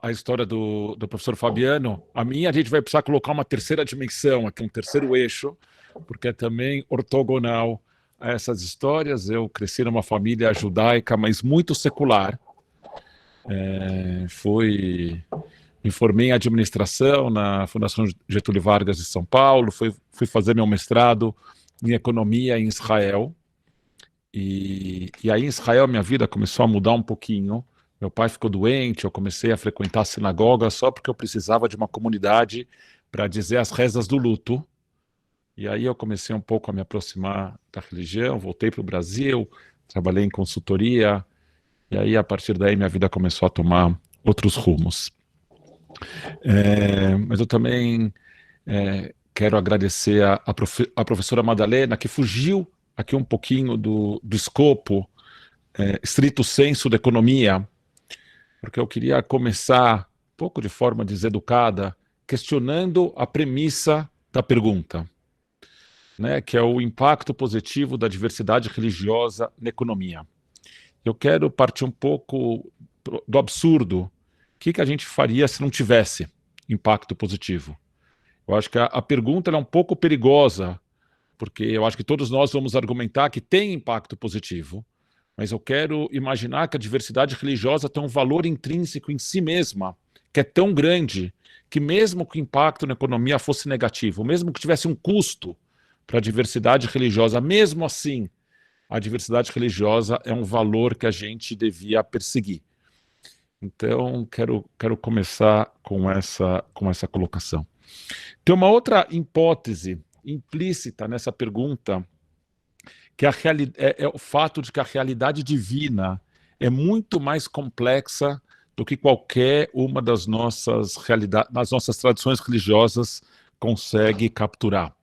à história do professor Fabiano. A minha, a gente vai precisar colocar uma terceira dimensão, aqui um terceiro eixo, porque é também ortogonal a essas histórias. Eu cresci numa família judaica, mas muito secular. Me formei em administração na Fundação Getúlio Vargas de São Paulo, fui fazer meu mestrado em economia em Israel. E aí em Israel minha vida começou a mudar um pouquinho. Meu pai ficou doente, eu comecei a frequentar a sinagoga só porque eu precisava de uma comunidade para dizer as rezas do luto. E aí eu comecei um pouco a me aproximar da religião, voltei para o Brasil, trabalhei em consultoria, e aí a partir daí minha vida começou a tomar outros rumos. Mas eu também quero agradecer a professora Madalena, que fugiu aqui um pouquinho do escopo estrito sensu da economia, porque eu queria começar, um pouco de forma deseducada, questionando a premissa da pergunta, né, que é o impacto positivo da diversidade religiosa na economia. Eu quero partir um pouco do absurdo. O que a gente faria se não tivesse impacto positivo? Eu acho que a pergunta é um pouco perigosa, porque eu acho que todos nós vamos argumentar que tem impacto positivo, mas eu quero imaginar que a diversidade religiosa tem um valor intrínseco em si mesma, que é tão grande, que mesmo que o impacto na economia fosse negativo, mesmo que tivesse um custo para a diversidade religiosa, mesmo assim, a diversidade religiosa é um valor que a gente devia perseguir. Então, quero começar com essa colocação. Tem uma outra hipótese implícita nessa pergunta, que é o fato de que a realidade divina é muito mais complexa do que qualquer uma das nossas tradições religiosas consegue capturar.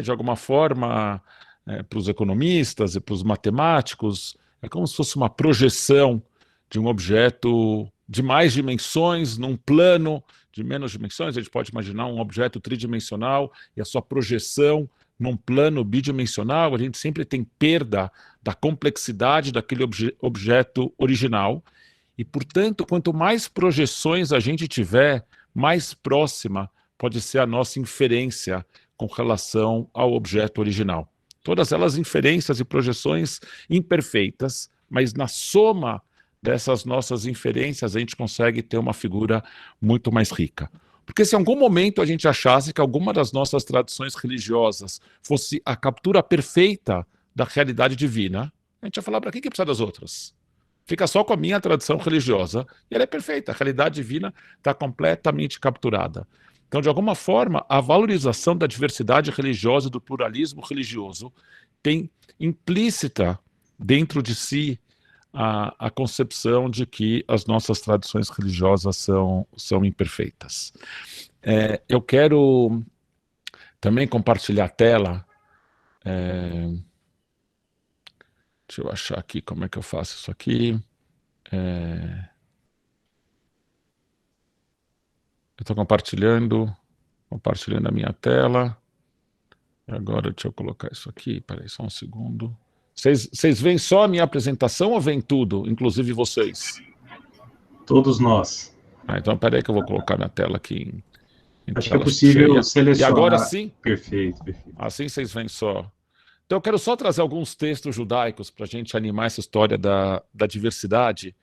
De alguma forma, para os economistas e para os matemáticos, é como se fosse uma projeção de um objeto de mais dimensões num plano de menos dimensões. A gente pode imaginar um objeto tridimensional e a sua projeção num plano bidimensional. A gente sempre tem perda da complexidade daquele objeto original e, portanto, quanto mais projeções a gente tiver, mais próxima pode ser a nossa inferência com relação ao objeto original. Todas elas inferências e projeções imperfeitas, mas na soma dessas nossas inferências a gente consegue ter uma figura muito mais rica. Porque se em algum momento a gente achasse que alguma das nossas tradições religiosas fosse a captura perfeita da realidade divina, a gente ia falar, para que precisa das outras? Fica só com a minha tradição religiosa e ela é perfeita, a realidade divina está completamente capturada. Então, de alguma forma, a valorização da diversidade religiosa e do pluralismo religioso tem implícita dentro de si a concepção de que as nossas tradições religiosas são imperfeitas. Eu quero também compartilhar a tela. Deixa eu achar aqui como é que eu faço isso aqui. Eu estou compartilhando a minha tela. E agora deixa eu colocar isso aqui. Peraí, só um segundo. Vocês veem só a minha apresentação ou veem tudo, inclusive vocês? Todos nós. Então, peraí que eu vou colocar na tela aqui. Acho que é possível selecionar. E agora sim? Perfeito. Assim vocês veem só. Então, eu quero só trazer alguns textos judaicos para a gente animar essa história da diversidade.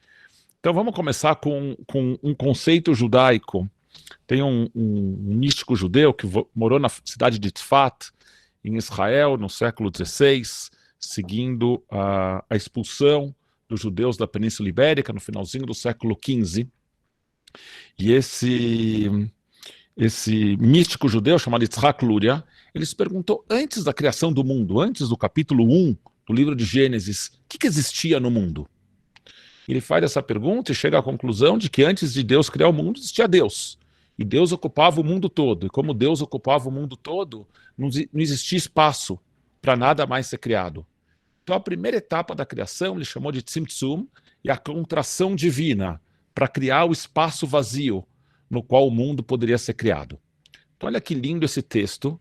Então, vamos começar com um conceito judaico. Tem um místico judeu que morou na cidade de Tzfat, em Israel, no século XVI, seguindo a expulsão dos judeus da Península Ibérica no finalzinho do século XV. E esse místico judeu, chamado Yitzhak Luria, ele se perguntou, antes da criação do mundo, antes do capítulo 1 do livro de Gênesis, o que existia no mundo? Ele faz essa pergunta e chega à conclusão de que antes de Deus criar o mundo, existia Deus. E Deus ocupava o mundo todo. E como Deus ocupava o mundo todo, não existia espaço para nada mais ser criado. Então, a primeira etapa da criação, ele chamou de Tzimtzum, e a contração divina, para criar o espaço vazio no qual o mundo poderia ser criado. Então, olha que lindo esse texto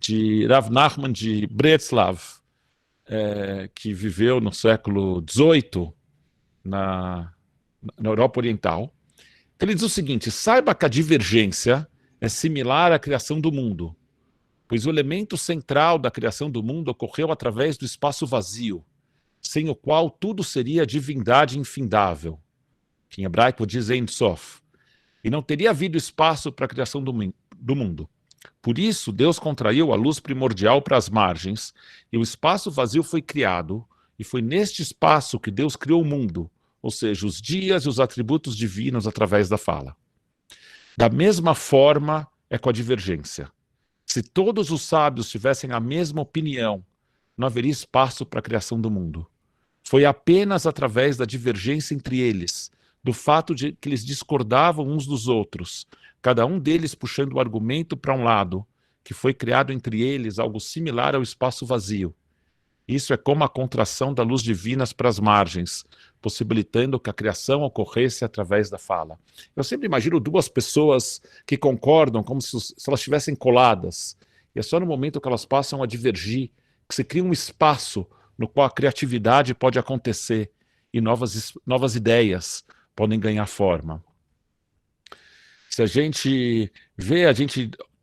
de Rav Nachman de Breslav, que viveu no século XVIII na Europa Oriental. Ele diz o seguinte: saiba que a divergência é similar à criação do mundo, pois o elemento central da criação do mundo ocorreu através do espaço vazio, sem o qual tudo seria divindade infindável, que em hebraico diz Ein Sof, e não teria havido espaço para a criação do mundo. Por isso, Deus contraiu a luz primordial para as margens, e o espaço vazio foi criado, e foi neste espaço que Deus criou o mundo, ou seja, os dias e os atributos divinos através da fala. Da mesma forma é com a divergência. Se todos os sábios tivessem a mesma opinião, não haveria espaço para a criação do mundo. Foi apenas através da divergência entre eles, do fato de que eles discordavam uns dos outros, cada um deles puxando o argumento para um lado, que foi criado entre eles algo similar ao espaço vazio. Isso é como a contração da luz divina para as margens, possibilitando que a criação ocorresse através da fala. Eu sempre imagino duas pessoas que concordam como se elas estivessem coladas, e é só no momento que elas passam a divergir que se cria um espaço no qual a criatividade pode acontecer e novas ideias podem ganhar forma. Se a gente vê,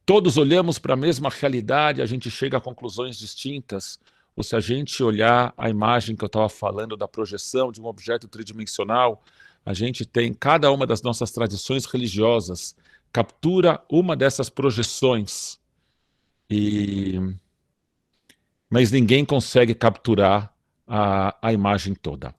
todos olhamos para a mesma realidade, a gente chega a conclusões distintas. Ou se a gente olhar a imagem que eu estava falando da projeção de um objeto tridimensional, a gente tem cada uma das nossas tradições religiosas, captura uma dessas projeções, mas ninguém consegue capturar a imagem toda.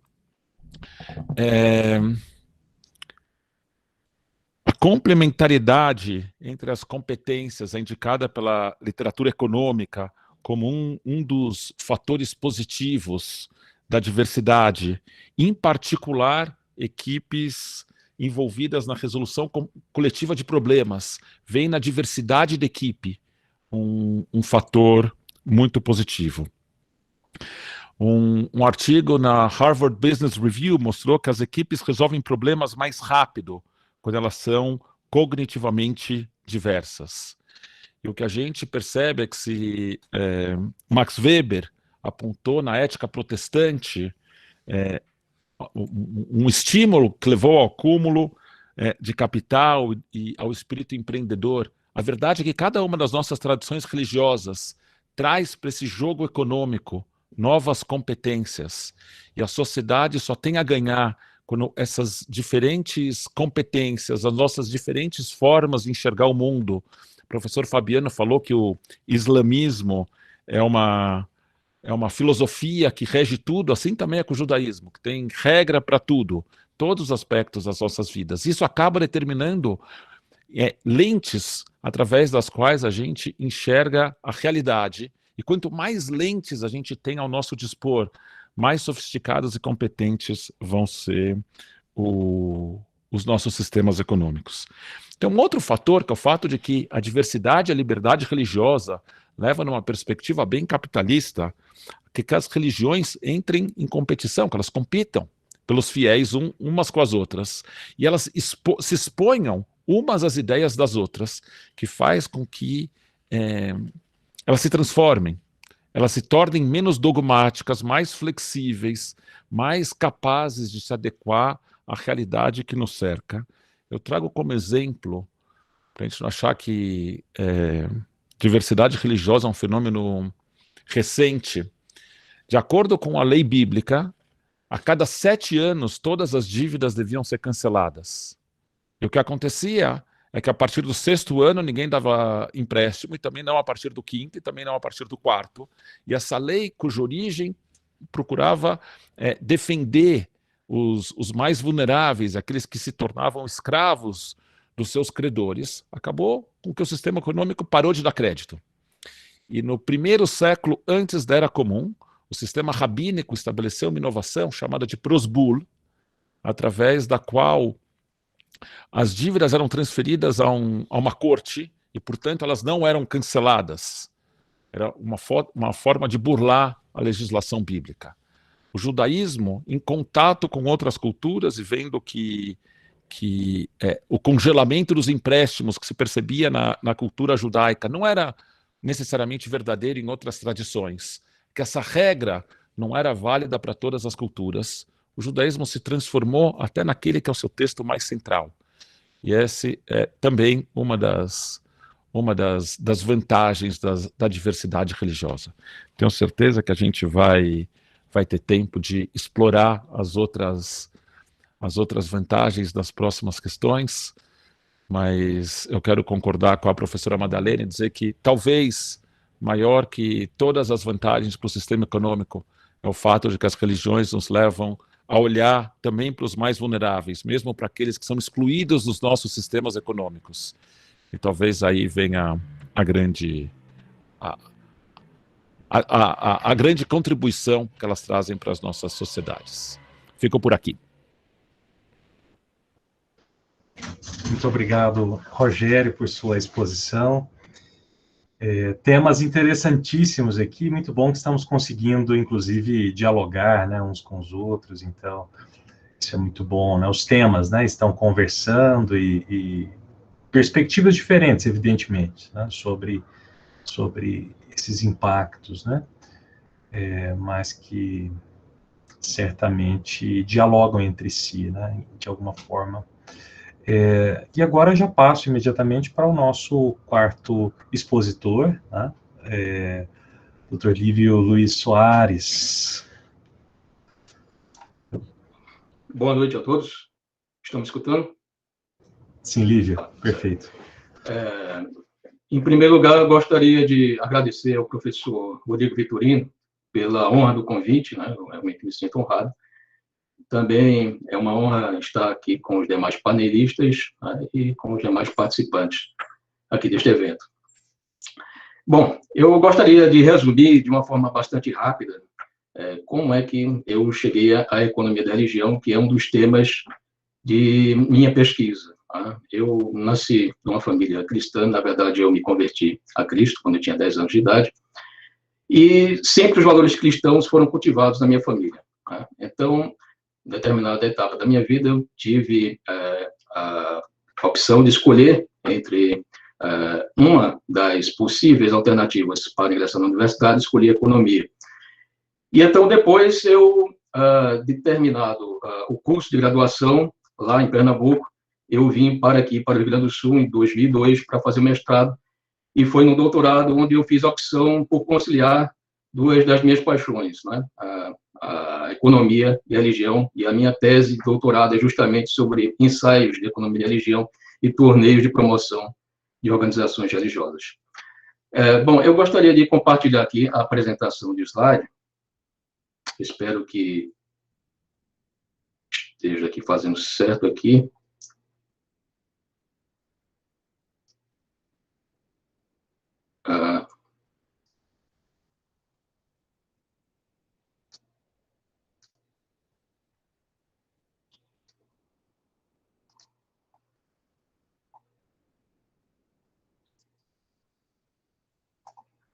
A complementariedade entre as competências é indicada pela literatura econômica como um dos fatores positivos da diversidade, em particular, equipes envolvidas na resolução coletiva de problemas. Vem na diversidade da equipe um fator muito positivo. Um artigo na Harvard Business Review mostrou que as equipes resolvem problemas mais rápido quando elas são cognitivamente diversas. E o que a gente percebe é que se Max Weber apontou na ética protestante um estímulo que levou ao acúmulo de capital e ao espírito empreendedor, a verdade é que cada uma das nossas tradições religiosas traz para esse jogo econômico novas competências, e a sociedade só tem a ganhar quando essas diferentes competências, as nossas diferentes formas de enxergar o mundo. O professor Fabiano falou que o islamismo é uma filosofia que rege tudo, assim também é com o judaísmo, que tem regra para tudo, todos os aspectos das nossas vidas. Isso acaba determinando lentes através das quais a gente enxerga a realidade. E quanto mais lentes a gente tem ao nosso dispor, mais sofisticados e competentes vão ser os nossos sistemas econômicos. Tem um outro fator, que é o fato de que a diversidade e a liberdade religiosa leva numa perspectiva bem capitalista que as religiões entrem em competição, que elas compitam pelos fiéis umas com as outras, e elas se exponham umas às ideias das outras, que faz com que elas se transformem, elas se tornem menos dogmáticas, mais flexíveis, mais capazes de se adequar à realidade que nos cerca. Eu trago como exemplo, para a gente não achar que diversidade religiosa é um fenômeno recente. De acordo com a lei bíblica, a cada 7 anos todas as dívidas deviam ser canceladas. E o que acontecia é que a partir do 6º ano ninguém dava empréstimo, e também não a partir do 5º, e também não a partir do 4º. E essa lei, cuja origem procurava defender os mais vulneráveis, aqueles que se tornavam escravos dos seus credores, acabou com que o sistema econômico parou de dar crédito. E no 1º século antes da Era Comum, o sistema rabínico estabeleceu uma inovação chamada de prosbul, através da qual as dívidas eram transferidas a uma corte e, portanto, elas não eram canceladas. Era uma forma de burlar a legislação bíblica. O judaísmo, em contato com outras culturas e vendo que o congelamento dos empréstimos que se percebia na cultura judaica não era necessariamente verdadeiro em outras tradições, que essa regra não era válida para todas as culturas, o judaísmo se transformou até naquele que é o seu texto mais central. E esse é também uma das vantagens da diversidade religiosa. Tenho certeza que a gente vai ter tempo de explorar as outras vantagens das próximas questões, mas eu quero concordar com a professora Madalena e dizer que talvez maior que todas as vantagens para o sistema econômico é o fato de que as religiões nos levam a olhar também para os mais vulneráveis, mesmo para aqueles que são excluídos dos nossos sistemas econômicos. E talvez aí venha a grande contribuição que elas trazem para as nossas sociedades. Fico por aqui. Muito obrigado, Rogério, por sua exposição. Temas interessantíssimos aqui, muito bom que estamos conseguindo, inclusive, dialogar, né, uns com os outros, então, isso é muito bom, né, os temas, né, estão conversando e perspectivas diferentes, evidentemente, né, sobre esses impactos, né, mas que certamente dialogam entre si, né, de alguma forma. E agora eu já passo imediatamente para o nosso 4º expositor, né? Dr. Lívio Luiz Soares. Boa noite a todos. Estão me escutando? Sim, Lívio, perfeito. Em primeiro lugar, eu gostaria de agradecer ao professor Rodrigo Vitorino pela honra do convite, né? Eu realmente me sinto honrado. Também é uma honra estar aqui com os demais panelistas, né, e com os demais participantes aqui deste evento. Bom, eu gostaria de resumir de uma forma bastante rápida como é que eu cheguei à economia da religião, que é um dos temas de minha pesquisa. Tá? Eu nasci numa família cristã, na verdade eu me converti a Cristo quando eu tinha 10 anos de idade, E sempre os valores cristãos foram cultivados na minha família, né? Então, em determinada etapa da minha vida, eu tive a opção de escolher entre uma das possíveis alternativas para ingressar na universidade, escolhi economia. E então, depois, eu, de terminado o curso de graduação, lá em Pernambuco, eu vim para aqui, para o Rio Grande do Sul, em 2002, para fazer mestrado, e foi no doutorado onde eu fiz a opção por conciliar duas das minhas paixões, né? A economia e a religião, e a minha tese de doutorado é justamente sobre ensaios de economia e religião e torneios de promoção de organizações religiosas. Bom, eu gostaria de compartilhar aqui a apresentação de slide. Espero que esteja aqui fazendo certo aqui.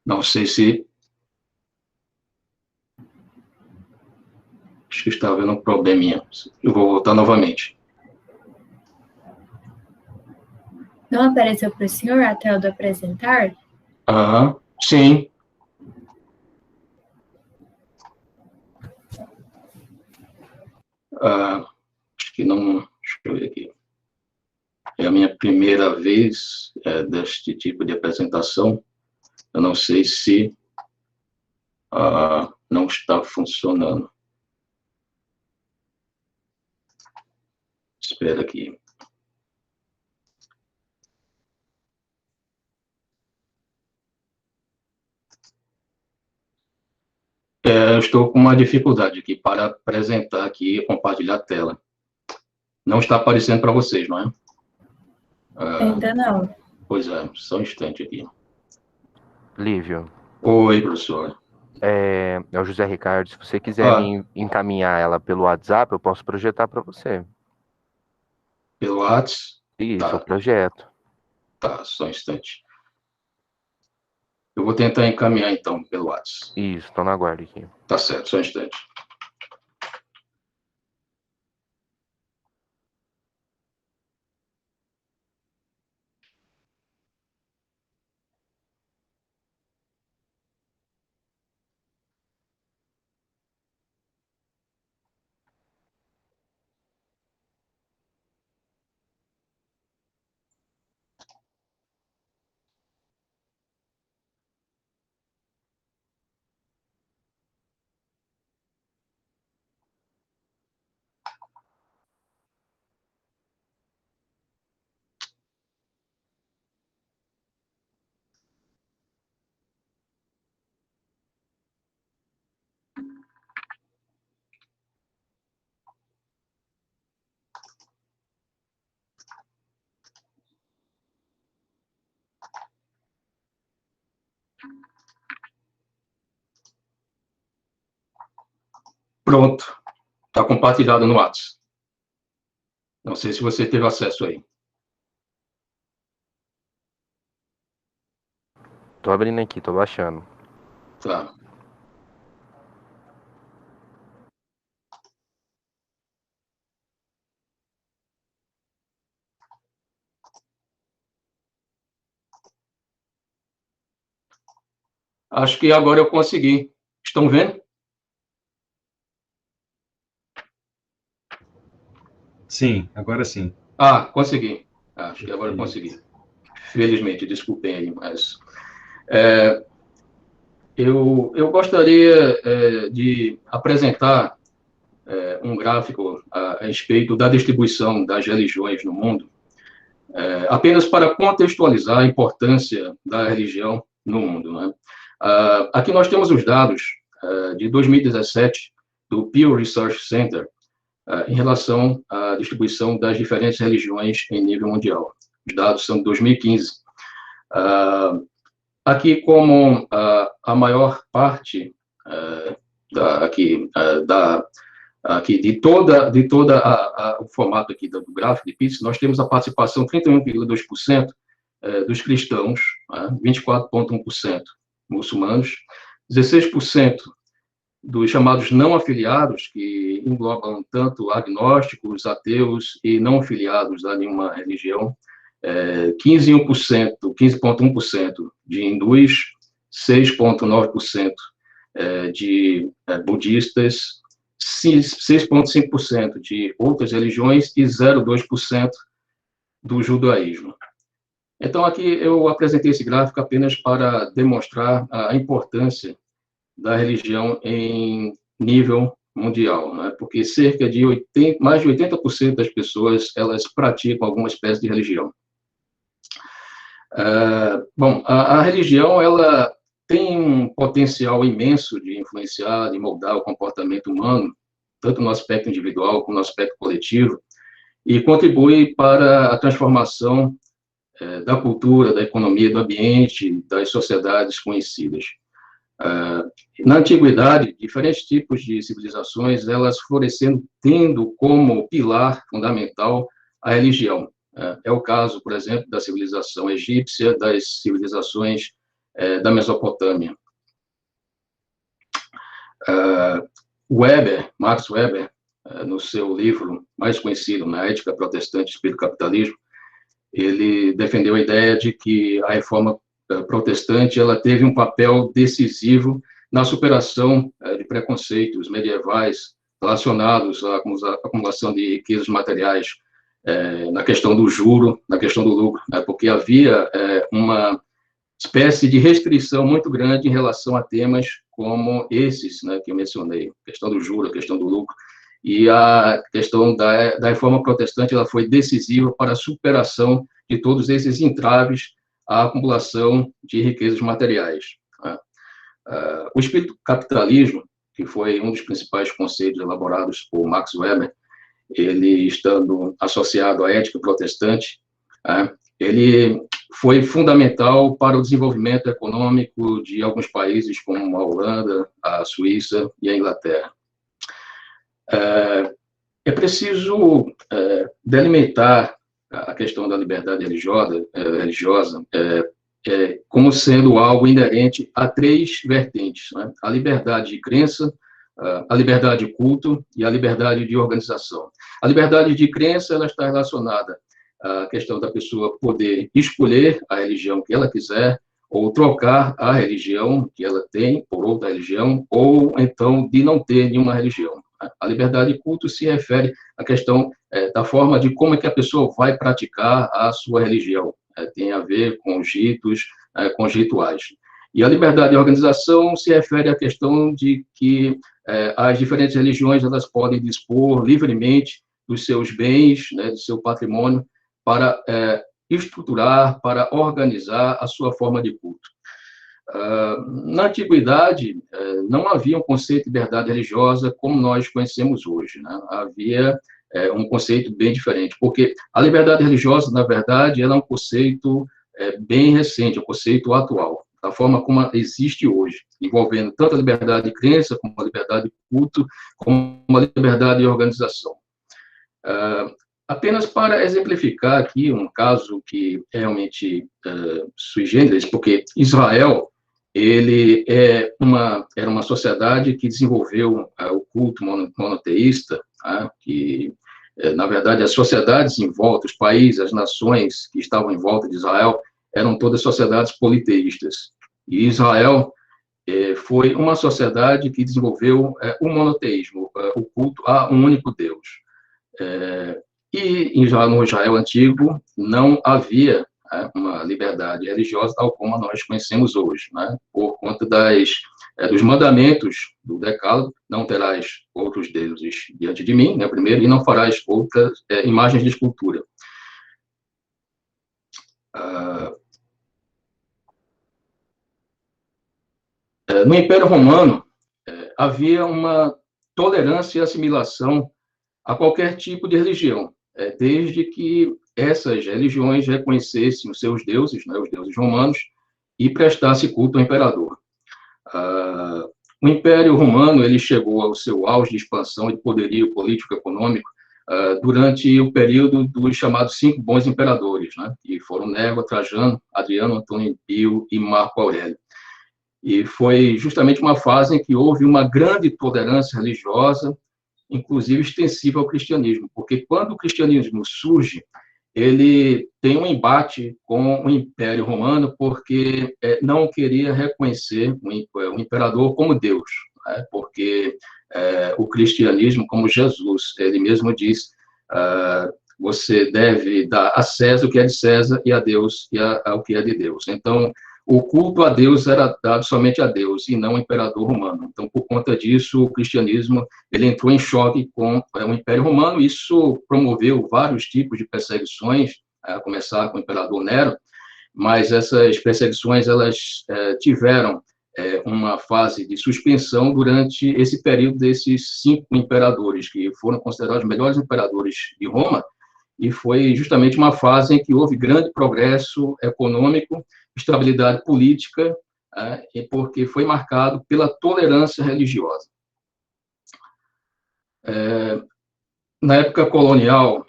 Não sei se... Acho que está havendo um probleminha. Eu vou voltar novamente. Não apareceu para o senhor a tela do apresentar? Sim. Acho que não... Deixa eu ver aqui. É a minha primeira vez deste tipo de apresentação. Eu não sei se não está funcionando. Espera aqui. Eu estou com uma dificuldade aqui para apresentar aqui e compartilhar a tela. Não está aparecendo para vocês, não é? Ainda não. Pois é, só um instante aqui. Lívio. Oi, professor. É o José Ricardo. Se você quiser me encaminhar ela pelo WhatsApp, eu posso projetar para você. Pelo WhatsApp? Isso, o projeto. Tá, só um instante. Eu vou tentar encaminhar, então, pelo WhatsApp. Isso, estou na guarda aqui. Tá certo, só um instante. Pronto. Está compartilhado no WhatsApp. Não sei se você teve acesso aí. Estou abrindo aqui, estou baixando. Tá. Acho que agora eu consegui. Estão vendo? Sim, agora sim. Consegui. Acho que agora eu consegui. Felizmente, desculpem aí, mas... eu gostaria de apresentar um gráfico a respeito da distribuição das religiões no mundo, apenas para contextualizar a importância da religião no mundo, né? Aqui nós temos os dados de 2017 do Pew Research Center em relação à distribuição das diferentes religiões em nível mundial. Os dados são de 2015. Aqui, como a maior parte de toda o formato aqui do gráfico de PITS, nós temos a participação 31,2% dos cristãos, 24,1% muçulmanos, 16% dos chamados não afiliados, que englobam tanto agnósticos, ateus e não afiliados a nenhuma religião, 15,1% de hindus, 6,9% de budistas, 6,5% de outras religiões e 0,2% do judaísmo. Então, aqui eu apresentei esse gráfico apenas para demonstrar a importância da religião em nível mundial, né? Porque cerca de mais de 80% das pessoas, elas praticam alguma espécie de religião. Bom, a religião, ela tem um potencial imenso de influenciar, de moldar o comportamento humano, tanto no aspecto individual como no aspecto coletivo, e contribui para a transformação da cultura, da economia, do ambiente, das sociedades conhecidas. Na antiguidade, diferentes tipos de civilizações, elas florescendo, tendo como pilar fundamental a religião. É o caso, por exemplo, da civilização egípcia, das civilizações da Mesopotâmia. Max Weber, no seu livro mais conhecido, Na Ética Protestante e Espírito do Capitalismo, ele defendeu a ideia de que a reforma protestante ela teve um papel decisivo na superação de preconceitos medievais relacionados à acumulação de riquezas materiais, na questão do juro, na questão do lucro, porque havia uma espécie de restrição muito grande em relação a temas como esses, né, que eu mencionei, a questão do juro, a questão do lucro, e a questão da reforma protestante ela foi decisiva para a superação de todos esses entraves à acumulação de riquezas materiais. O espírito do capitalismo, que foi um dos principais conceitos elaborados por Max Weber, ele estando associado à ética protestante, ele foi fundamental para o desenvolvimento econômico de alguns países como a Holanda, a Suíça e a Inglaterra. É preciso delimitar a questão da liberdade religiosa como sendo algo inerente a três vertentes, né? A liberdade de crença, a liberdade de culto e a liberdade de organização. A liberdade de crença ela está relacionada à questão da pessoa poder escolher a religião que ela quiser, ou trocar a religião que ela tem por outra religião, ou então de não ter nenhuma religião. A liberdade de culto se refere à questão da forma de como é que a pessoa vai praticar a sua religião. Tem a ver com os ritos, com os rituais. E a liberdade de organização se refere à questão de que as diferentes religiões elas podem dispor livremente dos seus bens, né, do seu patrimônio, para estruturar, para organizar a sua forma de culto. Na antiguidade, não havia um conceito de liberdade religiosa como nós conhecemos hoje, né? Havia um conceito bem diferente, porque a liberdade religiosa, na verdade, ela é um conceito bem recente, um conceito atual, da forma como existe hoje, envolvendo tanto a liberdade de crença, como a liberdade de culto, como a liberdade de organização. Apenas para exemplificar aqui um caso que é realmente sui generis, porque Israel ele era uma sociedade que desenvolveu o culto monoteísta, que, na verdade, as sociedades em volta, os países, as nações que estavam em volta de Israel, eram todas sociedades politeístas. E Israel foi uma sociedade que desenvolveu o monoteísmo, o culto a um único Deus. E no Israel antigo não havia uma liberdade religiosa tal como nós conhecemos hoje, né? Por conta dos mandamentos do Decálogo: não terás outros deuses diante de mim, né, primeiro, e não farás outras imagens de escultura. No Império Romano, havia uma tolerância e assimilação a qualquer tipo de religião, desde que essas religiões reconhecessem os seus deuses, né, os deuses romanos, e prestassem culto ao imperador. O Império Romano ele chegou ao seu auge de expansão e de poderio político-econômico durante o período dos chamados 5 bons imperadores, né, que foram Nerva, Trajano, Adriano, Antônio Pio e Marco Aurélio. E foi justamente uma fase em que houve uma grande tolerância religiosa, inclusive extensiva ao cristianismo, porque quando o cristianismo surge, ele tem um embate com o Império Romano, porque não queria reconhecer o imperador como Deus, né? Porque o cristianismo, como Jesus, ele mesmo diz, você deve dar a César o que é de César e a Deus o que é de Deus. Então, o culto a Deus era dado somente a Deus e não ao imperador romano. Então, por conta disso, o cristianismo ele entrou em choque com o Império Romano. Isso promoveu vários tipos de perseguições, a começar com o imperador Nero, mas essas perseguições elas tiveram uma fase de suspensão durante esse período desses 5 imperadores, que foram considerados os melhores imperadores de Roma, e foi justamente uma fase em que houve grande progresso econômico, estabilidade política, porque foi marcado pela tolerância religiosa. Na época colonial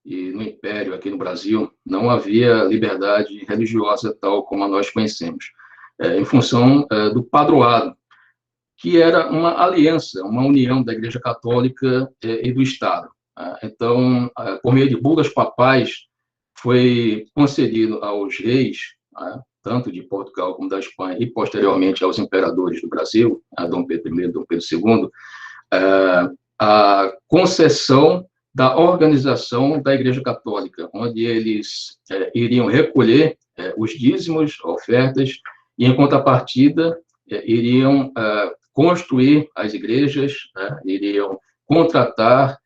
e no Império, aqui no Brasil, não havia liberdade religiosa tal como a nós conhecemos, em função do padroado, que era uma aliança, uma união da Igreja Católica e do Estado. Então, por meio de bulas papais, foi concedido aos reis, tanto de Portugal como da Espanha, e posteriormente aos imperadores do Brasil, a Dom Pedro I e Dom Pedro II, a concessão da organização da Igreja Católica, onde eles iriam recolher os dízimos, ofertas, e, em contrapartida, iriam construir as igrejas, iriam contratar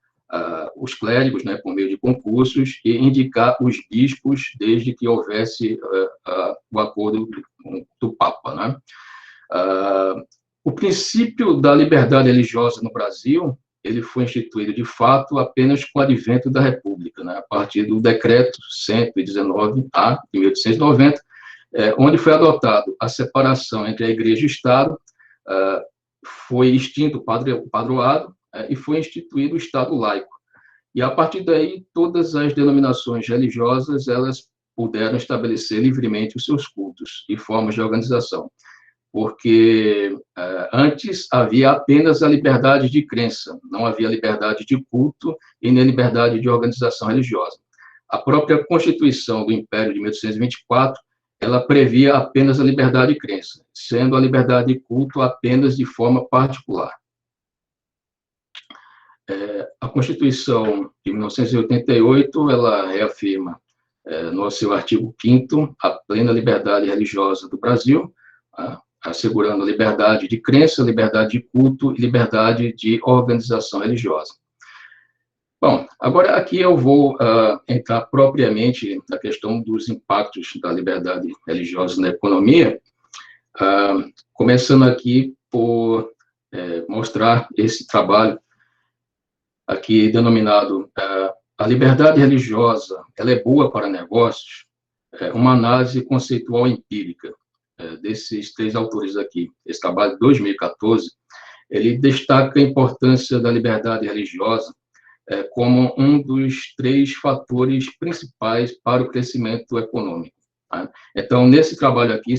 os clérigos, por meio de concursos, e indicar os bispos, desde que houvesse o acordo do Papa. O princípio da liberdade religiosa no Brasil, ele foi instituído, de fato, apenas com o advento da República, a partir do Decreto 119-A, de 1890, onde foi adotado a separação entre a Igreja e o Estado, foi extinto o padroado, e foi instituído o Estado laico. E, a partir daí, todas as denominações religiosas, elas puderam estabelecer livremente os seus cultos e formas de organização, porque antes havia apenas a liberdade de crença, não havia liberdade de culto e nem liberdade de organização religiosa. A própria Constituição do Império de 1824, ela previa apenas a liberdade de crença, sendo a liberdade de culto apenas de forma particular. A Constituição de 1988, ela reafirma, no seu artigo 5º, a plena liberdade religiosa do Brasil, assegurando a liberdade de crença, liberdade de culto e liberdade de organização religiosa. Bom, agora aqui eu vou entrar propriamente na questão dos impactos da liberdade religiosa na economia, começando aqui por mostrar esse trabalho aqui denominado A Liberdade Religiosa, ela é boa para negócios, uma análise conceitual empírica, desses 3 autores aqui. Esse trabalho de 2014, ele destaca a importância da liberdade religiosa como um dos 3 fatores principais para o crescimento econômico. Então, nesse trabalho aqui,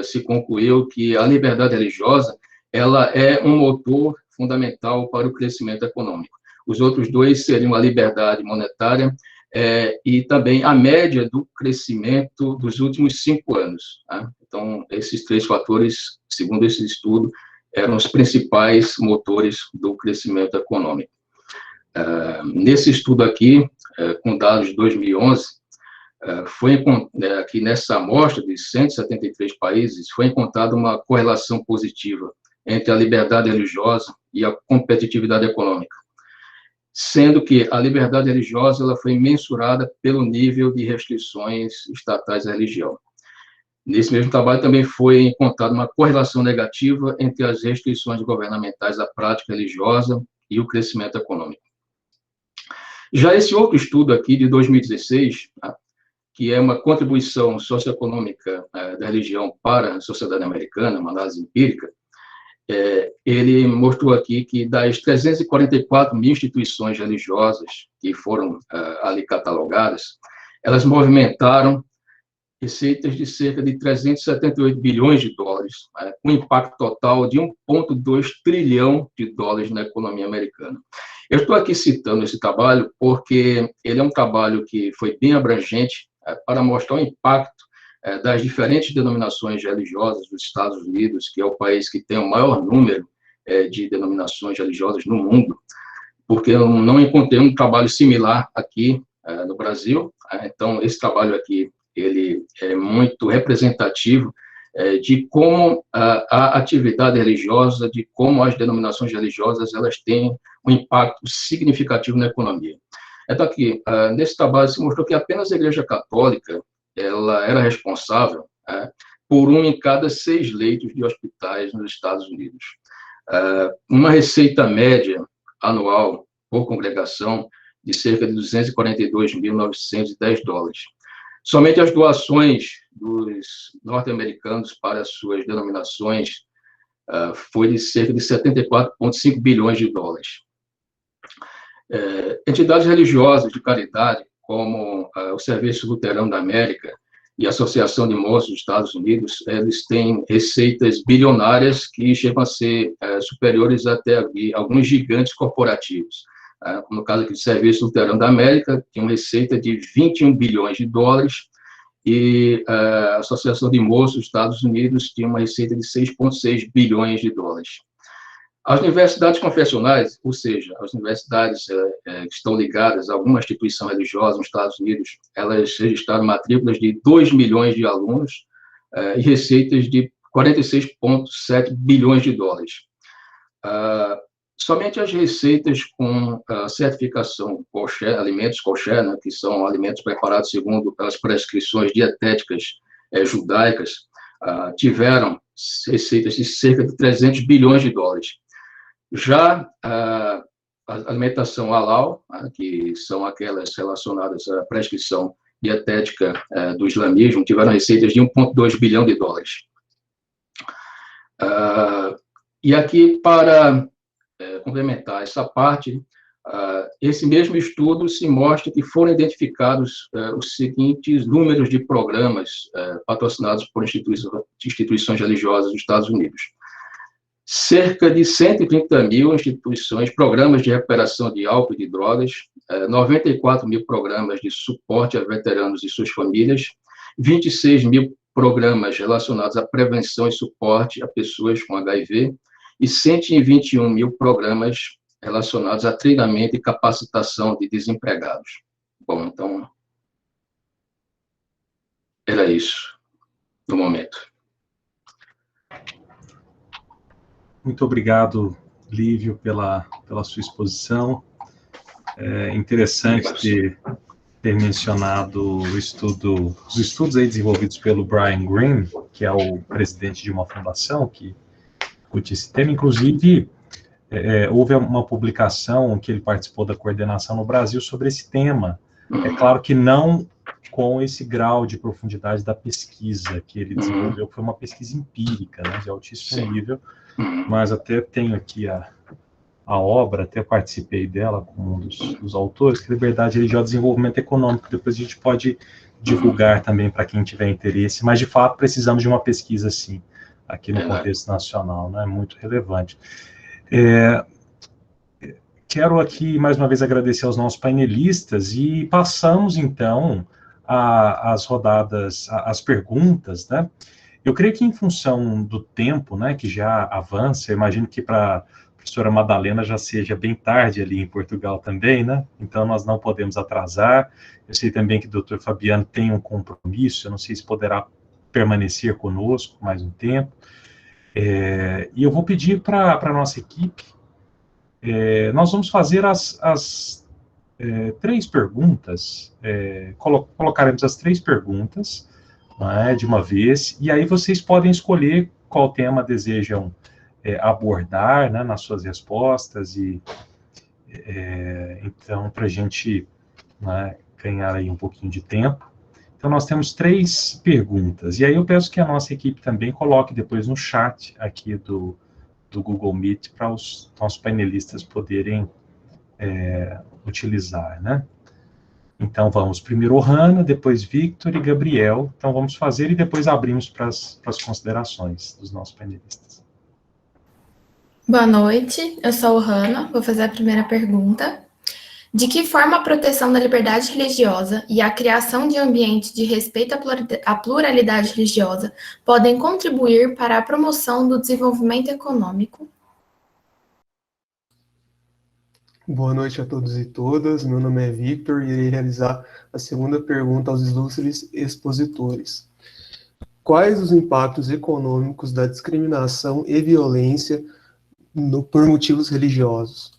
se concluiu que a liberdade religiosa ela é um motor fundamental para o crescimento econômico. Os outros 2 seriam a liberdade monetária e também a média do crescimento dos últimos 5 anos. Então, esses 3 fatores, segundo esse estudo, eram os principais motores do crescimento econômico. Nesse estudo aqui, com dados de 2011, aqui nessa amostra de 173 países, foi encontrada uma correlação positiva entre a liberdade religiosa e a competitividade econômica, sendo que a liberdade religiosa ela foi mensurada pelo nível de restrições estatais à religião. Nesse mesmo trabalho também foi encontrada uma correlação negativa entre as restrições governamentais à prática religiosa e o crescimento econômico. Já esse outro estudo aqui, de 2016, que é uma contribuição socioeconômica da religião para a sociedade americana, uma análise empírica, ele mostrou aqui que das 344 mil instituições religiosas que foram ali catalogadas, elas movimentaram receitas de cerca de 378 bilhões de dólares, com impacto total de 1,2 trilhão de dólares na economia americana. Eu estou aqui citando esse trabalho porque ele é um trabalho que foi bem abrangente para mostrar o impacto das diferentes denominações religiosas dos Estados Unidos, que é o país que tem o maior número de denominações religiosas no mundo, porque eu não encontrei um trabalho similar aqui no Brasil. Então, esse trabalho aqui, ele é muito representativo de como a atividade religiosa, de como as denominações religiosas, elas têm um impacto significativo na economia. Então, aqui, nesse trabalho, se mostrou que apenas a Igreja Católica, ela era responsável por 1 em cada 6 leitos de hospitais nos Estados Unidos. Uma receita média anual por congregação de cerca de 242.910 dólares. Somente as doações dos norte-americanos para as suas denominações foi de cerca de 74,5 bilhões de dólares. Entidades religiosas de caridade, como o Serviço Luterano da América e a Associação de Moços dos Estados Unidos, eles têm receitas bilionárias que chegam a ser superiores até a alguns gigantes corporativos. No caso aqui do Serviço Luterano da América, tem uma receita de 21 bilhões de dólares, e a Associação de Moços dos Estados Unidos tinha uma receita de 6,6 bilhões de dólares. As universidades confessionais, ou seja, as universidades que estão ligadas a alguma instituição religiosa nos Estados Unidos, elas registraram matrículas de 2 milhões de alunos e receitas de 46,7 bilhões de dólares. Somente as receitas com certificação kosher, alimentos kosher, né, que são alimentos preparados segundo as prescrições dietéticas judaicas, tiveram receitas de cerca de 300 bilhões de dólares. Já a alimentação halal, que são aquelas relacionadas à prescrição dietética do islamismo, tiveram receitas de 1,2 bilhão de dólares. E aqui, para complementar essa parte, esse mesmo estudo se mostra que foram identificados os seguintes números de programas patrocinados por instituições religiosas dos Estados Unidos. Cerca de 130 mil instituições, programas de recuperação de álcool e de drogas, 94 mil programas de suporte a veteranos e suas famílias, 26 mil programas relacionados à prevenção e suporte a pessoas com HIV, e 121 mil programas relacionados a treinamento e capacitação de desempregados. Bom, então, era isso no momento. Muito obrigado, Lívio, pela sua exposição. É interessante ter mencionado os estudos aí desenvolvidos pelo Brian Greene, que é o presidente de uma fundação que discute esse tema. Inclusive, houve uma publicação que ele participou da coordenação no Brasil sobre esse tema. É claro que não com esse grau de profundidade da pesquisa que ele desenvolveu, que foi uma pesquisa empírica, né, de altíssimo nível, mas até tenho aqui a obra, até participei dela com um dos autores, que é Liberdade Religiosa e Desenvolvimento Econômico. Depois a gente pode divulgar também para quem tiver interesse, mas de fato precisamos de uma pesquisa assim, aqui no contexto nacional, né, muito relevante. Quero aqui, mais uma vez, agradecer aos nossos painelistas e passamos, então, às rodadas, às perguntas, né? Eu creio que em função do tempo, né, que já avança, eu imagino que para a professora Madalena já seja bem tarde ali em Portugal também, né? Então nós não podemos atrasar. Eu sei também que o doutor Fabiano tem um compromisso, eu não sei se poderá permanecer conosco mais um tempo. E eu vou pedir para a nossa equipe, nós vamos fazer as 3 perguntas, colocaremos as 3 perguntas, né, de uma vez, e aí vocês podem escolher qual tema desejam abordar, né, nas suas respostas, e então, para a gente, né, ganhar aí um pouquinho de tempo. Então, nós temos 3 perguntas, e aí eu peço que a nossa equipe também coloque depois no chat aqui do Google Meet, para os nossos painelistas poderem utilizar, né? Então, vamos primeiro Hanna, depois Victor e Gabriel. Então, vamos fazer e depois abrimos para as considerações dos nossos painelistas. Boa noite, eu sou Hanna, vou fazer a primeira pergunta. De que forma a proteção da liberdade religiosa e a criação de ambientes de respeito à pluralidade religiosa podem contribuir para a promoção do desenvolvimento econômico? Boa noite a todos e todas. Meu nome é Victor e irei realizar a segunda pergunta aos ilustres expositores. Quais os impactos econômicos da discriminação e violência por motivos religiosos?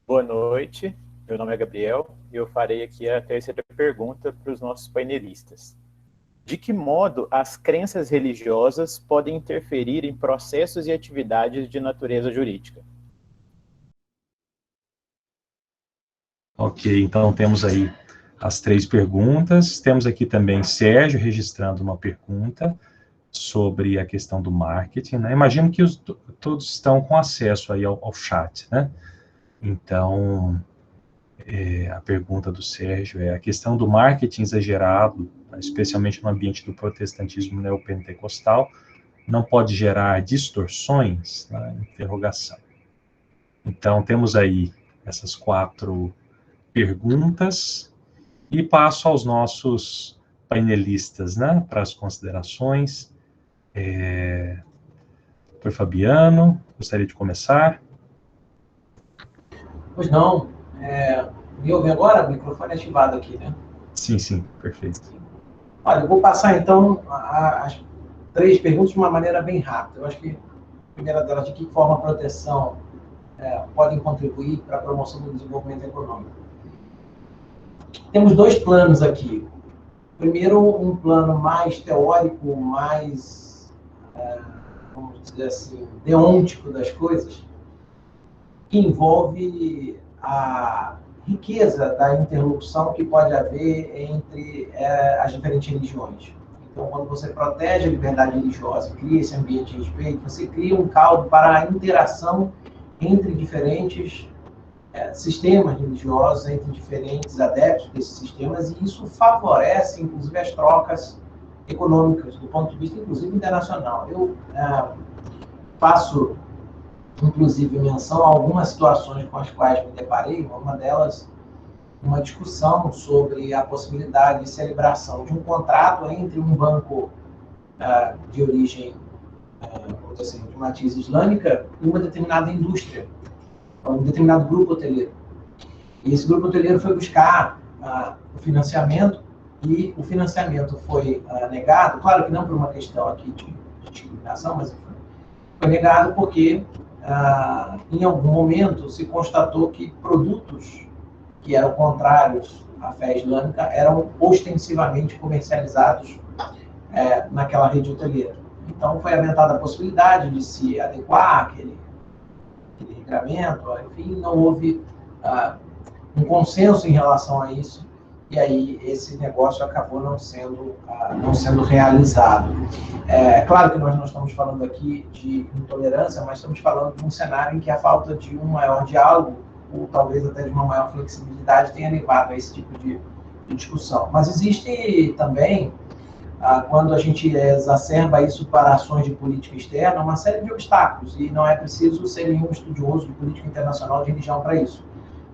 Boa noite, meu nome é Gabriel e eu farei aqui a terceira pergunta para os nossos painelistas. De que modo as crenças religiosas podem interferir em processos e atividades de natureza jurídica? Ok, então temos aí as 3 perguntas. Temos aqui também Sérgio registrando uma pergunta sobre a questão do marketing, né? Imagino que todos estão com acesso aí ao chat, né? Então, a pergunta do Sérgio é: a questão do marketing exagerado, especialmente no ambiente do protestantismo neopentecostal, não pode gerar distorções? Interrogação. Então, temos aí essas 4 perguntas e passo aos nossos painelistas, né, para as considerações. Dr. Fabiano, gostaria de começar? Pois não. Me ouve agora? O microfone é ativado aqui, né? Sim, sim, perfeito. Olha, eu vou passar, então, as 3 perguntas de uma maneira bem rápida. Eu acho que a primeira delas, de que forma a proteção podem contribuir para a promoção do desenvolvimento econômico. Temos 2 planos aqui. Primeiro, um plano mais teórico, mais, vamos dizer assim, deôntico das coisas, que envolve a riqueza da interlocução que pode haver entre as diferentes religiões. Então, quando você protege a liberdade religiosa, cria esse ambiente de respeito, você cria um caldo para a interação entre diferentes sistemas religiosos, entre diferentes adeptos desses sistemas, e isso favorece, inclusive, as trocas econômicas, do ponto de vista, inclusive, internacional. Eu faço, inclusive, menção a algumas situações com as quais me deparei, uma delas, uma discussão sobre a possibilidade de celebração de um contrato entre um banco de origem, vamos dizer assim, de matriz islâmica e uma determinada indústria, um determinado grupo hoteleiro. E esse grupo hoteleiro foi buscar o financiamento, e o financiamento foi negado, claro que não por uma questão aqui de discriminação, mas foi negado porque, em algum momento, se constatou que produtos que eram contrários à fé islâmica eram ostensivamente comercializados naquela rede hoteleira. Então, foi aventada a possibilidade de se adequar àquele regramento, enfim, não houve um consenso em relação a isso, e aí esse negócio acabou não sendo realizado. Claro que nós não estamos falando aqui de intolerância, mas estamos falando de um cenário em que a falta de um maior diálogo, ou talvez até de uma maior flexibilidade, tenha levado a esse tipo de discussão. Mas existe também, quando a gente exacerba isso para ações de política externa, uma série de obstáculos, e não é preciso ser nenhum estudioso de política internacional de religião para isso.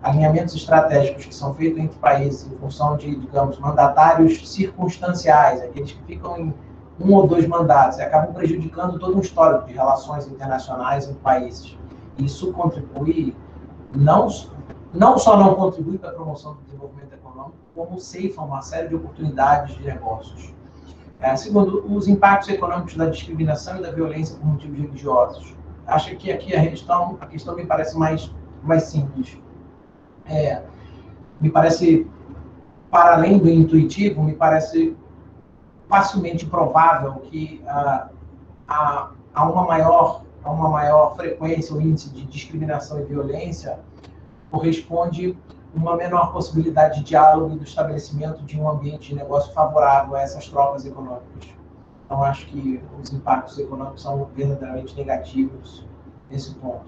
Alinhamentos estratégicos que são feitos entre países em função de, digamos, mandatários circunstanciais, aqueles que ficam em 1 ou 2 mandatos, e acabam prejudicando todo um histórico de relações internacionais entre países. Isso contribui, não só não contribui para a promoção do desenvolvimento econômico, como ceifa uma série de oportunidades de negócios. Segundo, os impactos econômicos da discriminação e da violência por motivos religiosos. Acho que aqui a questão me parece mais simples. Me parece, para além do intuitivo, me parece facilmente provável que há uma maior frequência, o índice de discriminação e violência corresponde uma menor possibilidade de diálogo e do estabelecimento de um ambiente de negócio favorável a essas trocas econômicas. Então, acho que os impactos econômicos são verdadeiramente negativos nesse ponto.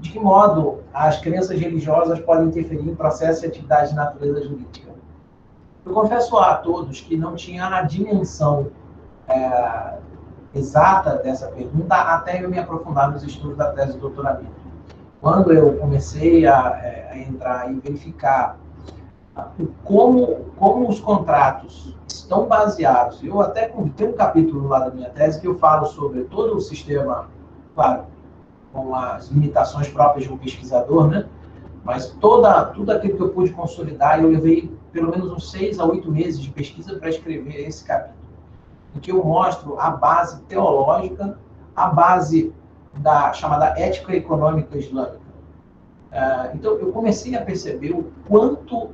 de que modo as crenças religiosas podem interferir em processos e atividades de natureza jurídica. Eu confesso a todos que não tinha a dimensão exata dessa pergunta até eu me aprofundar nos estudos da tese de doutoramento. Quando eu comecei a entrar e verificar como os contratos estão baseados, eu até tem um capítulo lá da minha tese que eu falo sobre todo o sistema, claro, com as limitações próprias de um pesquisador, né? Mas tudo aquilo que eu pude consolidar, eu levei pelo menos uns 6 a 8 meses de pesquisa para escrever esse capítulo, em que eu mostro a base teológica, a base da chamada ética econômica islâmica. Então, eu comecei a perceber o quanto,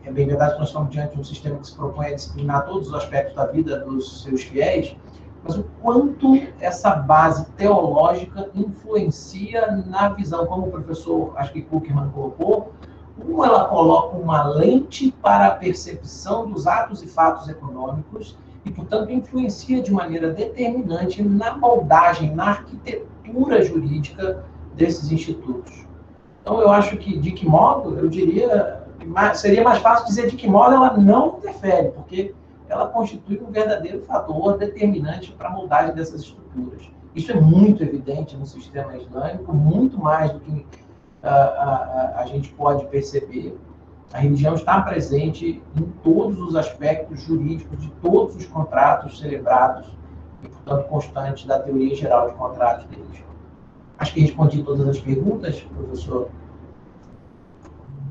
é bem verdade que nós estamos diante de um sistema que se propõe a disciplinar todos os aspectos da vida dos seus fiéis, mas o quanto essa base teológica influencia na visão, como o professor, acho que Kuhlmann colocou, como ela coloca uma lente para a percepção dos atos e fatos econômicos e, portanto, influencia de maneira determinante na moldagem, na arquitetura jurídica desses institutos. Então, eu acho que, de que modo, eu diria, seria mais fácil dizer de que modo ela não interfere, porque ela constitui um verdadeiro fator determinante para a moldagem dessas estruturas. Isso é muito evidente no sistema islâmico, muito mais do que a gente pode perceber. A religião está presente em todos os aspectos jurídicos de todos os contratos celebrados e, portanto, constantes da teoria geral de contratos deles. Acho que respondi todas as perguntas, professor.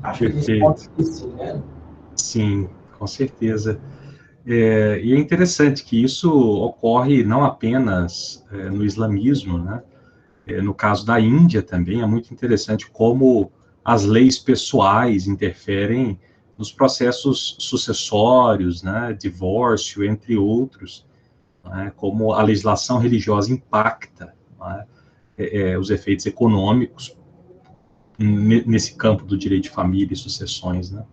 Acho que nesse ponto sim, né? Sim, com certeza. E é interessante que isso ocorre não apenas no islamismo, né? No caso da Índia também é muito interessante como as leis pessoais interferem nos processos sucessórios, né? Divórcio, entre outros, né? Como a legislação religiosa impacta, né? Os efeitos econômicos nesse campo do direito de família e sucessões, né?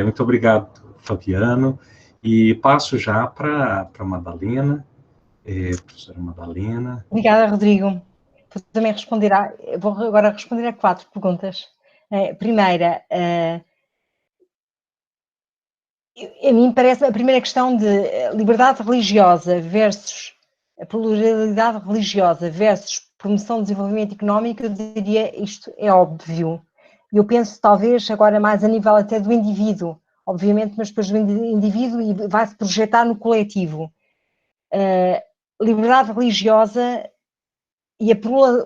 Muito obrigado, Fabiano. E passo já para a Madalena, professora Madalena. Obrigada, Rodrigo. Vou também responder vou agora responder a 4 perguntas. Primeira, a mim parece a primeira questão de liberdade religiosa versus a pluralidade religiosa versus promoção do desenvolvimento económico, eu diria isto é óbvio. Eu penso talvez agora mais a nível até do indivíduo, obviamente, mas depois do indivíduo e vai-se projetar no coletivo. Liberdade religiosa e a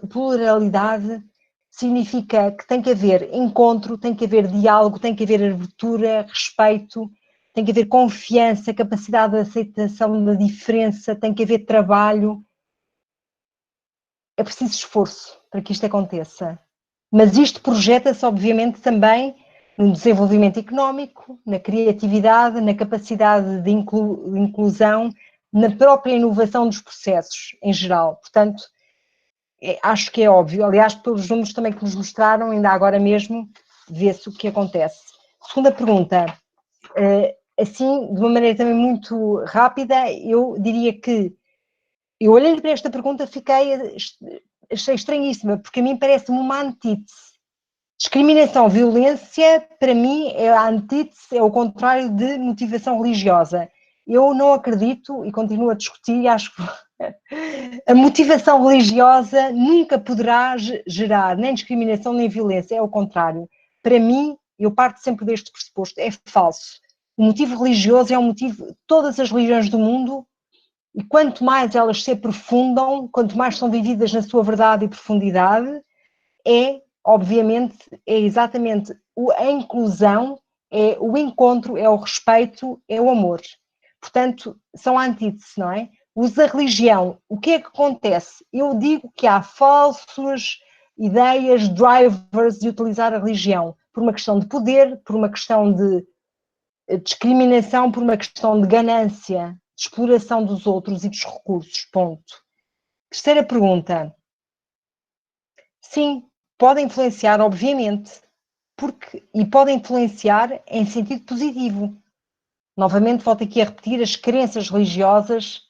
pluralidade significa que tem que haver encontro, tem que haver diálogo, tem que haver abertura, respeito, tem que haver confiança, capacidade de aceitação da diferença, tem que haver trabalho. É preciso esforço para que isto aconteça. Mas isto projeta-se, obviamente, também no desenvolvimento económico, na criatividade, na capacidade de inclusão, na própria inovação dos processos, em geral. Portanto, acho que é óbvio. Aliás, pelos números também que nos mostraram, ainda agora mesmo, vê-se o que acontece. Segunda pergunta. Assim, de uma maneira também muito rápida, eu diria que, eu olhando para esta pergunta, achei estranhíssima, porque a mim parece-me uma antítese. Discriminação, violência, para mim, é a antítese, é o contrário de motivação religiosa. Eu não acredito, e continuo a discutir, e acho que a motivação religiosa nunca poderá gerar nem discriminação nem violência, é o contrário. Para mim, eu parto sempre deste pressuposto, é falso. O motivo religioso é um motivo, todas as religiões do mundo, e quanto mais elas se aprofundam, quanto mais são vividas na sua verdade e profundidade, obviamente, é exatamente a inclusão, é o encontro, é o respeito, é o amor. Portanto, são antíteses, não é? Usa a religião. O que é que acontece? Eu digo que há falsas ideias, drivers de utilizar a religião por uma questão de poder, por uma questão de discriminação, por uma questão de ganância, de exploração dos outros e dos recursos. Ponto. Terceira pergunta. Sim, pode influenciar, obviamente, e pode influenciar em sentido positivo. Novamente, volto aqui a repetir, as crenças religiosas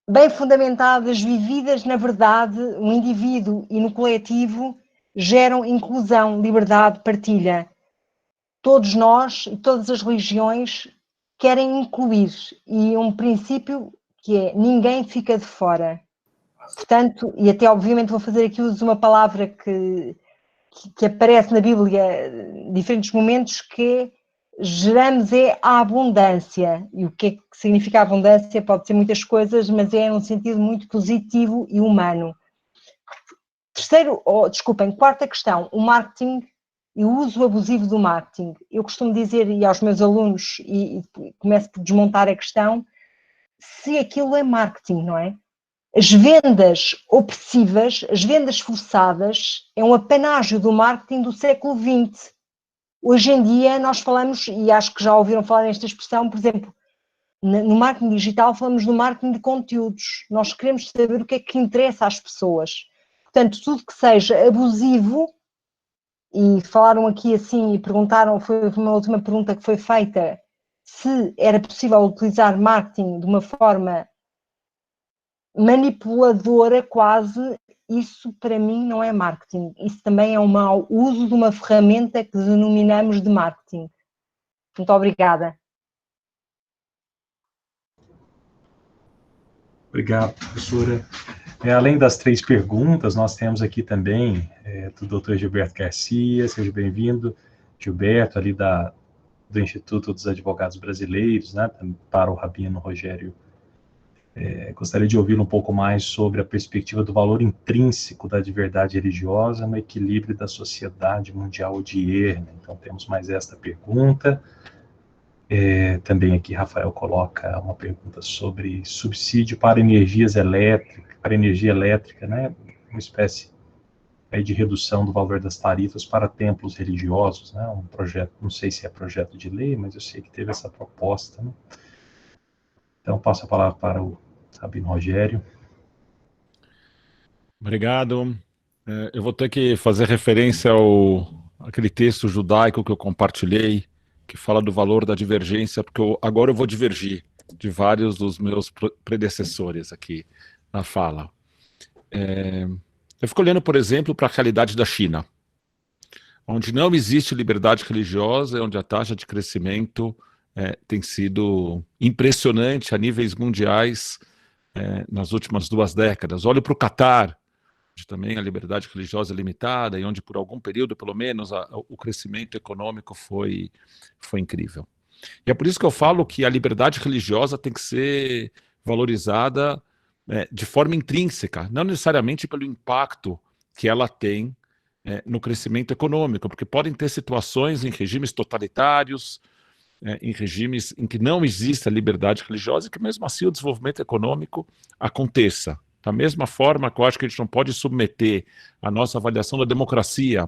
bem fundamentadas, vividas na verdade, no indivíduo e no coletivo, geram inclusão, liberdade, partilha. Todos nós e todas as religiões querem incluir, e um princípio que é ninguém fica de fora. Portanto, e até obviamente vou fazer aqui uso de uma palavra que aparece na Bíblia em diferentes momentos, que é geramos a abundância. E o que é que significa abundância? Pode ser muitas coisas, mas é um sentido muito positivo e humano. Quarta questão, o marketing e o uso abusivo do marketing. Eu costumo dizer, e aos meus alunos, e começo por desmontar a questão, se aquilo é marketing, não é? As vendas obsessivas, as vendas forçadas, é um apanágio do marketing do século XX. Hoje em dia nós falamos, e acho que já ouviram falar nesta expressão, por exemplo, no marketing digital falamos do marketing de conteúdos. Nós queremos saber o que é que interessa às pessoas. Portanto, tudo que seja abusivo, e falaram aqui assim, e perguntaram, foi uma última pergunta que foi feita, se era possível utilizar marketing de uma forma manipuladora quase. Isso para mim não é marketing, isso também é um mau uso de uma ferramenta que denominamos de marketing. Muito obrigada. Obrigado, professora. Além das 3 perguntas, nós temos aqui também do Dr. Gilberto Garcia. Seja bem-vindo, Gilberto, ali do Instituto dos Advogados Brasileiros, né, para o Rabino Rogério. Gostaria de ouvi-lo um pouco mais sobre a perspectiva do valor intrínseco da verdade religiosa no equilíbrio da sociedade mundial odierna. Então, temos mais esta pergunta. Também aqui, Rafael coloca uma pergunta sobre subsídio para energia elétrica, né? Uma espécie de redução do valor das tarifas para templos religiosos, né? Um projeto, não sei se é projeto de lei, mas eu sei que teve essa proposta, né? Então, passo a palavra para o Rabino Rogério. Obrigado. Eu vou ter que fazer referência àquele texto judaico que eu compartilhei, que fala do valor da divergência, porque agora eu vou divergir de vários dos meus predecessores aqui na fala. Eu fico olhando, por exemplo, para a realidade da China, onde não existe liberdade religiosa, onde a taxa de crescimento tem sido impressionante a níveis mundiais nas últimas 2 décadas. Olho para o Catar, onde também a liberdade religiosa é limitada e onde por algum período, pelo menos, o crescimento econômico foi incrível. E é por isso que eu falo que a liberdade religiosa tem que ser valorizada de forma intrínseca, não necessariamente pelo impacto que ela tem no crescimento econômico, porque podem ter situações em regimes totalitários, em regimes em que não existe a liberdade religiosa, e que mesmo assim o desenvolvimento econômico aconteça. Da mesma forma que eu acho que a gente não pode submeter a nossa avaliação da democracia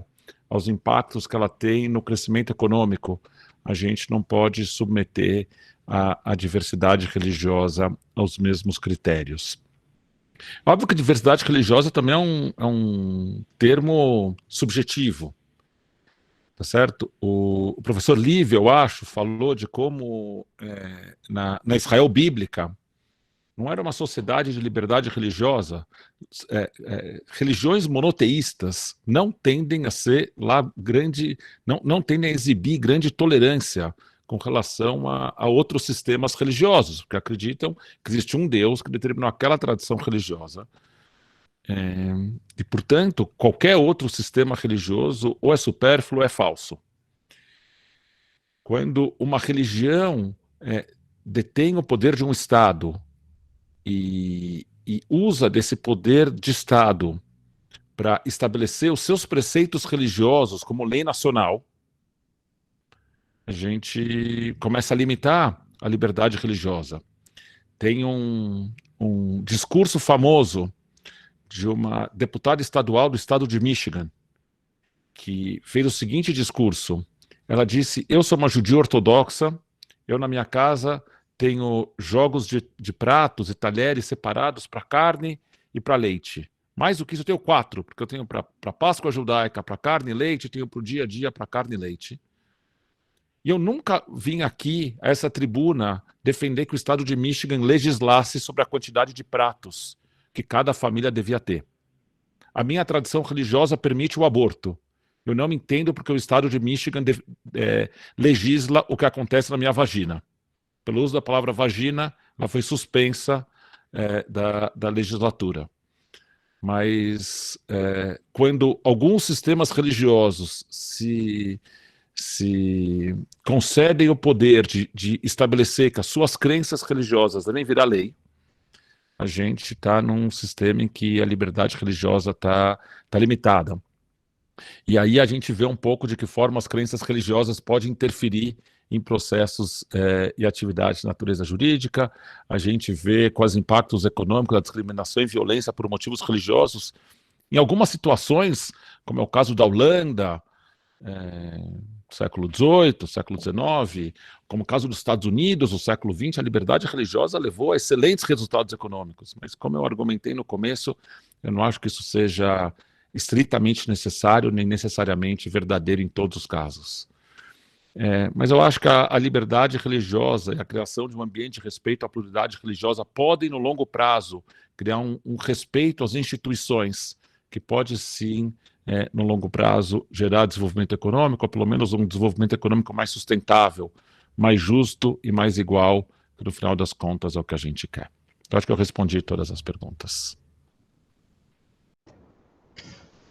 aos impactos que ela tem no crescimento econômico, a gente não pode submeter a diversidade religiosa aos mesmos critérios. Óbvio que diversidade religiosa também é um termo subjetivo, tá certo? O professor Lívia, eu acho, falou de como na Israel bíblica não era uma sociedade de liberdade religiosa. Religiões monoteístas não tendem a ser lá não tendem a exibir grande tolerância com relação a outros sistemas religiosos, porque acreditam que existe um Deus que determinou aquela tradição religiosa. E, portanto, qualquer outro sistema religioso ou é supérfluo ou é falso. Quando uma religião detém o poder de um Estado e usa desse poder de Estado para estabelecer os seus preceitos religiosos como lei nacional, a gente começa a limitar a liberdade religiosa. Tem um discurso famoso de uma deputada estadual do estado de Michigan, que fez o seguinte discurso. Ela disse: eu sou uma judia ortodoxa, eu na minha casa tenho jogos de pratos e talheres separados para carne e para leite. Mais do que isso, eu tenho 4, porque eu tenho para Páscoa judaica, para carne e leite, tenho para o dia a dia para carne e leite. E eu nunca vim aqui, a essa tribuna, defender que o estado de Michigan legislasse sobre a quantidade de pratos que cada família devia ter. A minha tradição religiosa permite o aborto. Eu não entendo porque o estado de Michigan legisla o que acontece na minha vagina. Pelo uso da palavra vagina, ela foi suspensa da legislatura. Mas quando alguns sistemas religiosos se concedem o poder de estabelecer que as suas crenças religiosas devem virar lei, a gente está num sistema em que a liberdade religiosa está limitada. E aí a gente vê um pouco de que forma as crenças religiosas podem interferir em processos e atividades de natureza jurídica. A gente vê quais impactos econômicos da discriminação e violência por motivos religiosos. Em algumas situações, como é o caso da Holanda, século XVIII, século XIX, como o caso dos Estados Unidos, no século XX, a liberdade religiosa levou a excelentes resultados econômicos. Mas como eu argumentei no começo, eu não acho que isso seja estritamente necessário, nem necessariamente verdadeiro em todos os casos. Mas eu acho que a liberdade religiosa e a criação de um ambiente de respeito à pluralidade religiosa podem, no longo prazo, criar um respeito às instituições, que pode sim, no longo prazo, gerar desenvolvimento econômico, ou pelo menos um desenvolvimento econômico mais sustentável, mais justo e mais igual, que no final das contas é o que a gente quer. Eu acho que eu respondi todas as perguntas.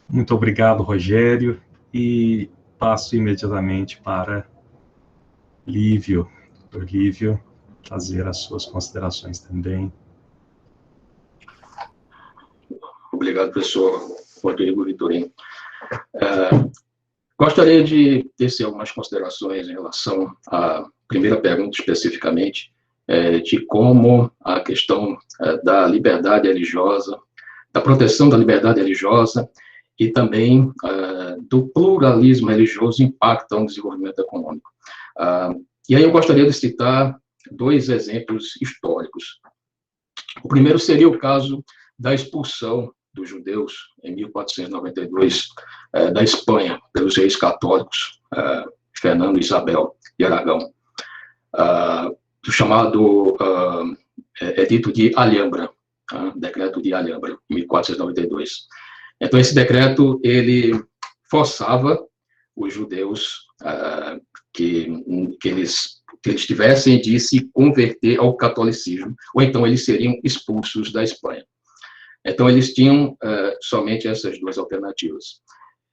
Muito obrigado, Rogério, e passo imediatamente para Lívio, Dr. Lívio, fazer as suas considerações também. Obrigado, professor Rodrigo Vitorino. Gostaria de tecer algumas considerações em relação à primeira pergunta especificamente, de como a questão da liberdade religiosa, da proteção da liberdade religiosa e também do pluralismo religioso impactam no desenvolvimento econômico. E aí eu gostaria de citar dois exemplos históricos. O primeiro seria o caso da expulsão dos judeus, em 1492, da Espanha, pelos reis católicos, Fernando e Isabel de Aragão, do chamado Edito de Alhambra, decreto de Alhambra, em 1492. Então, esse decreto, ele forçava os judeus que eles tivessem de se converter ao catolicismo, ou então eles seriam expulsos da Espanha. Então, eles tinham somente essas duas alternativas.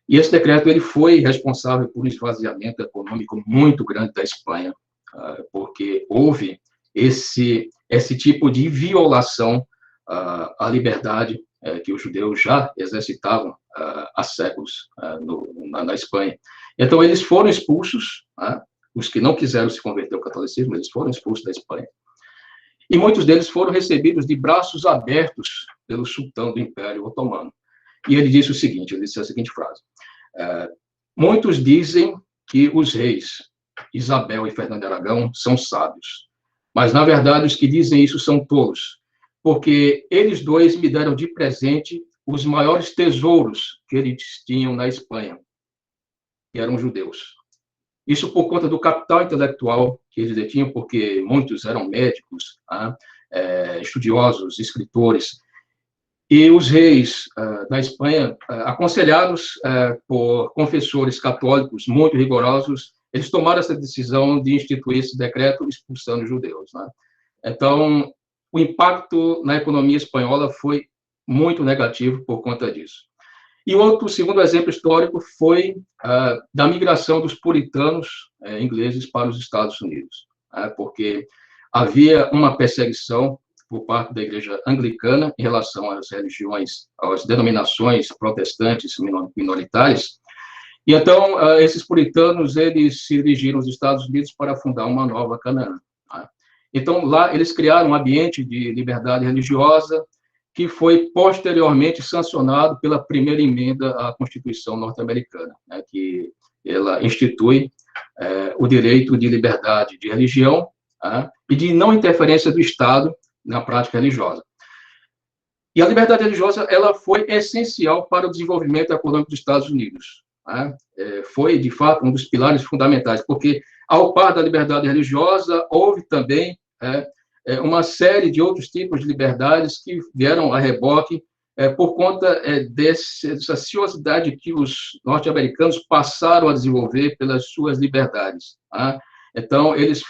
E esse decreto ele foi responsável por um esvaziamento econômico muito grande da Espanha, porque houve esse tipo de violação à liberdade que os judeus já exercitavam há séculos na Espanha. Então, eles foram expulsos, os que não quiseram se converter ao catolicismo, eles foram expulsos da Espanha. E muitos deles foram recebidos de braços abertos pelo sultão do Império Otomano. E ele disse o seguinte, ele disse a seguinte frase: muitos dizem que os reis Isabel e Fernando de Aragão são sábios, mas, na verdade, os que dizem isso são tolos, porque eles dois me deram de presente os maiores tesouros que eles tinham na Espanha, que eram judeus. Isso por conta do capital intelectual que eles detinham, porque muitos eram médicos, estudiosos, escritores, e os reis da Espanha, aconselhados por confessores católicos muito rigorosos, eles tomaram essa decisão de instituir esse decreto expulsando os judeus. Então, o impacto na economia espanhola foi muito negativo por conta disso. E outro segundo exemplo histórico foi da migração dos puritanos ingleses para os Estados Unidos, porque havia uma perseguição por parte da Igreja Anglicana em relação às religiões, às denominações protestantes minoritárias. E então esses puritanos eles se dirigiram aos Estados Unidos para fundar uma nova Canaã. Então lá eles criaram um ambiente de liberdade religiosa que foi posteriormente sancionado pela primeira emenda à Constituição norte-americana, que ela institui o direito de liberdade de religião e de não interferência do Estado na prática religiosa. E a liberdade religiosa ela foi essencial para o desenvolvimento econômico dos Estados Unidos. Foi, de fato, um dos pilares fundamentais, porque ao par da liberdade religiosa, houve também uma série de outros tipos de liberdades que vieram a reboque por conta dessa ciosidade que os norte-americanos passaram a desenvolver pelas suas liberdades. Tá? Então, eles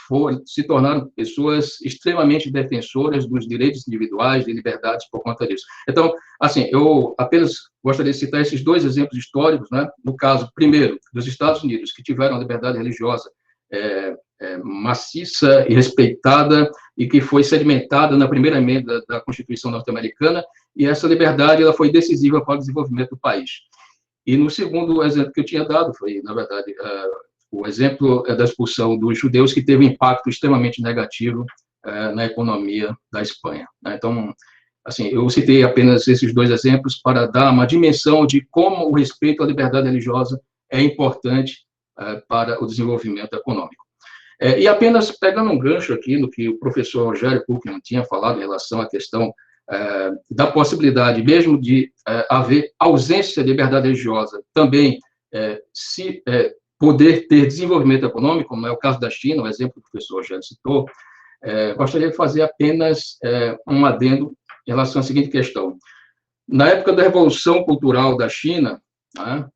se tornaram pessoas extremamente defensoras dos direitos individuais, de liberdades por conta disso. Então, assim, eu apenas gostaria de citar esses dois exemplos históricos, né? No caso, primeiro, dos Estados Unidos, que tiveram a liberdade religiosa maciça e respeitada, e que foi sedimentada na primeira emenda da Constituição norte-americana, e essa liberdade ela foi decisiva para o desenvolvimento do país. E no segundo exemplo que eu tinha dado, foi, na verdade, o exemplo da expulsão dos judeus, que teve um impacto extremamente negativo na economia da Espanha. Então, assim, eu citei apenas esses dois exemplos para dar uma dimensão de como o respeito à liberdade religiosa é importante para o desenvolvimento econômico. E apenas pegando um gancho aqui no que o professor Rogério Kuhlmann tinha falado em relação à questão da possibilidade mesmo de haver ausência de liberdade religiosa, também se poder ter desenvolvimento econômico, como é o caso da China, o exemplo que o professor Rogério citou, gostaria de fazer apenas um adendo em relação à seguinte questão. Na época da Revolução Cultural da China, né,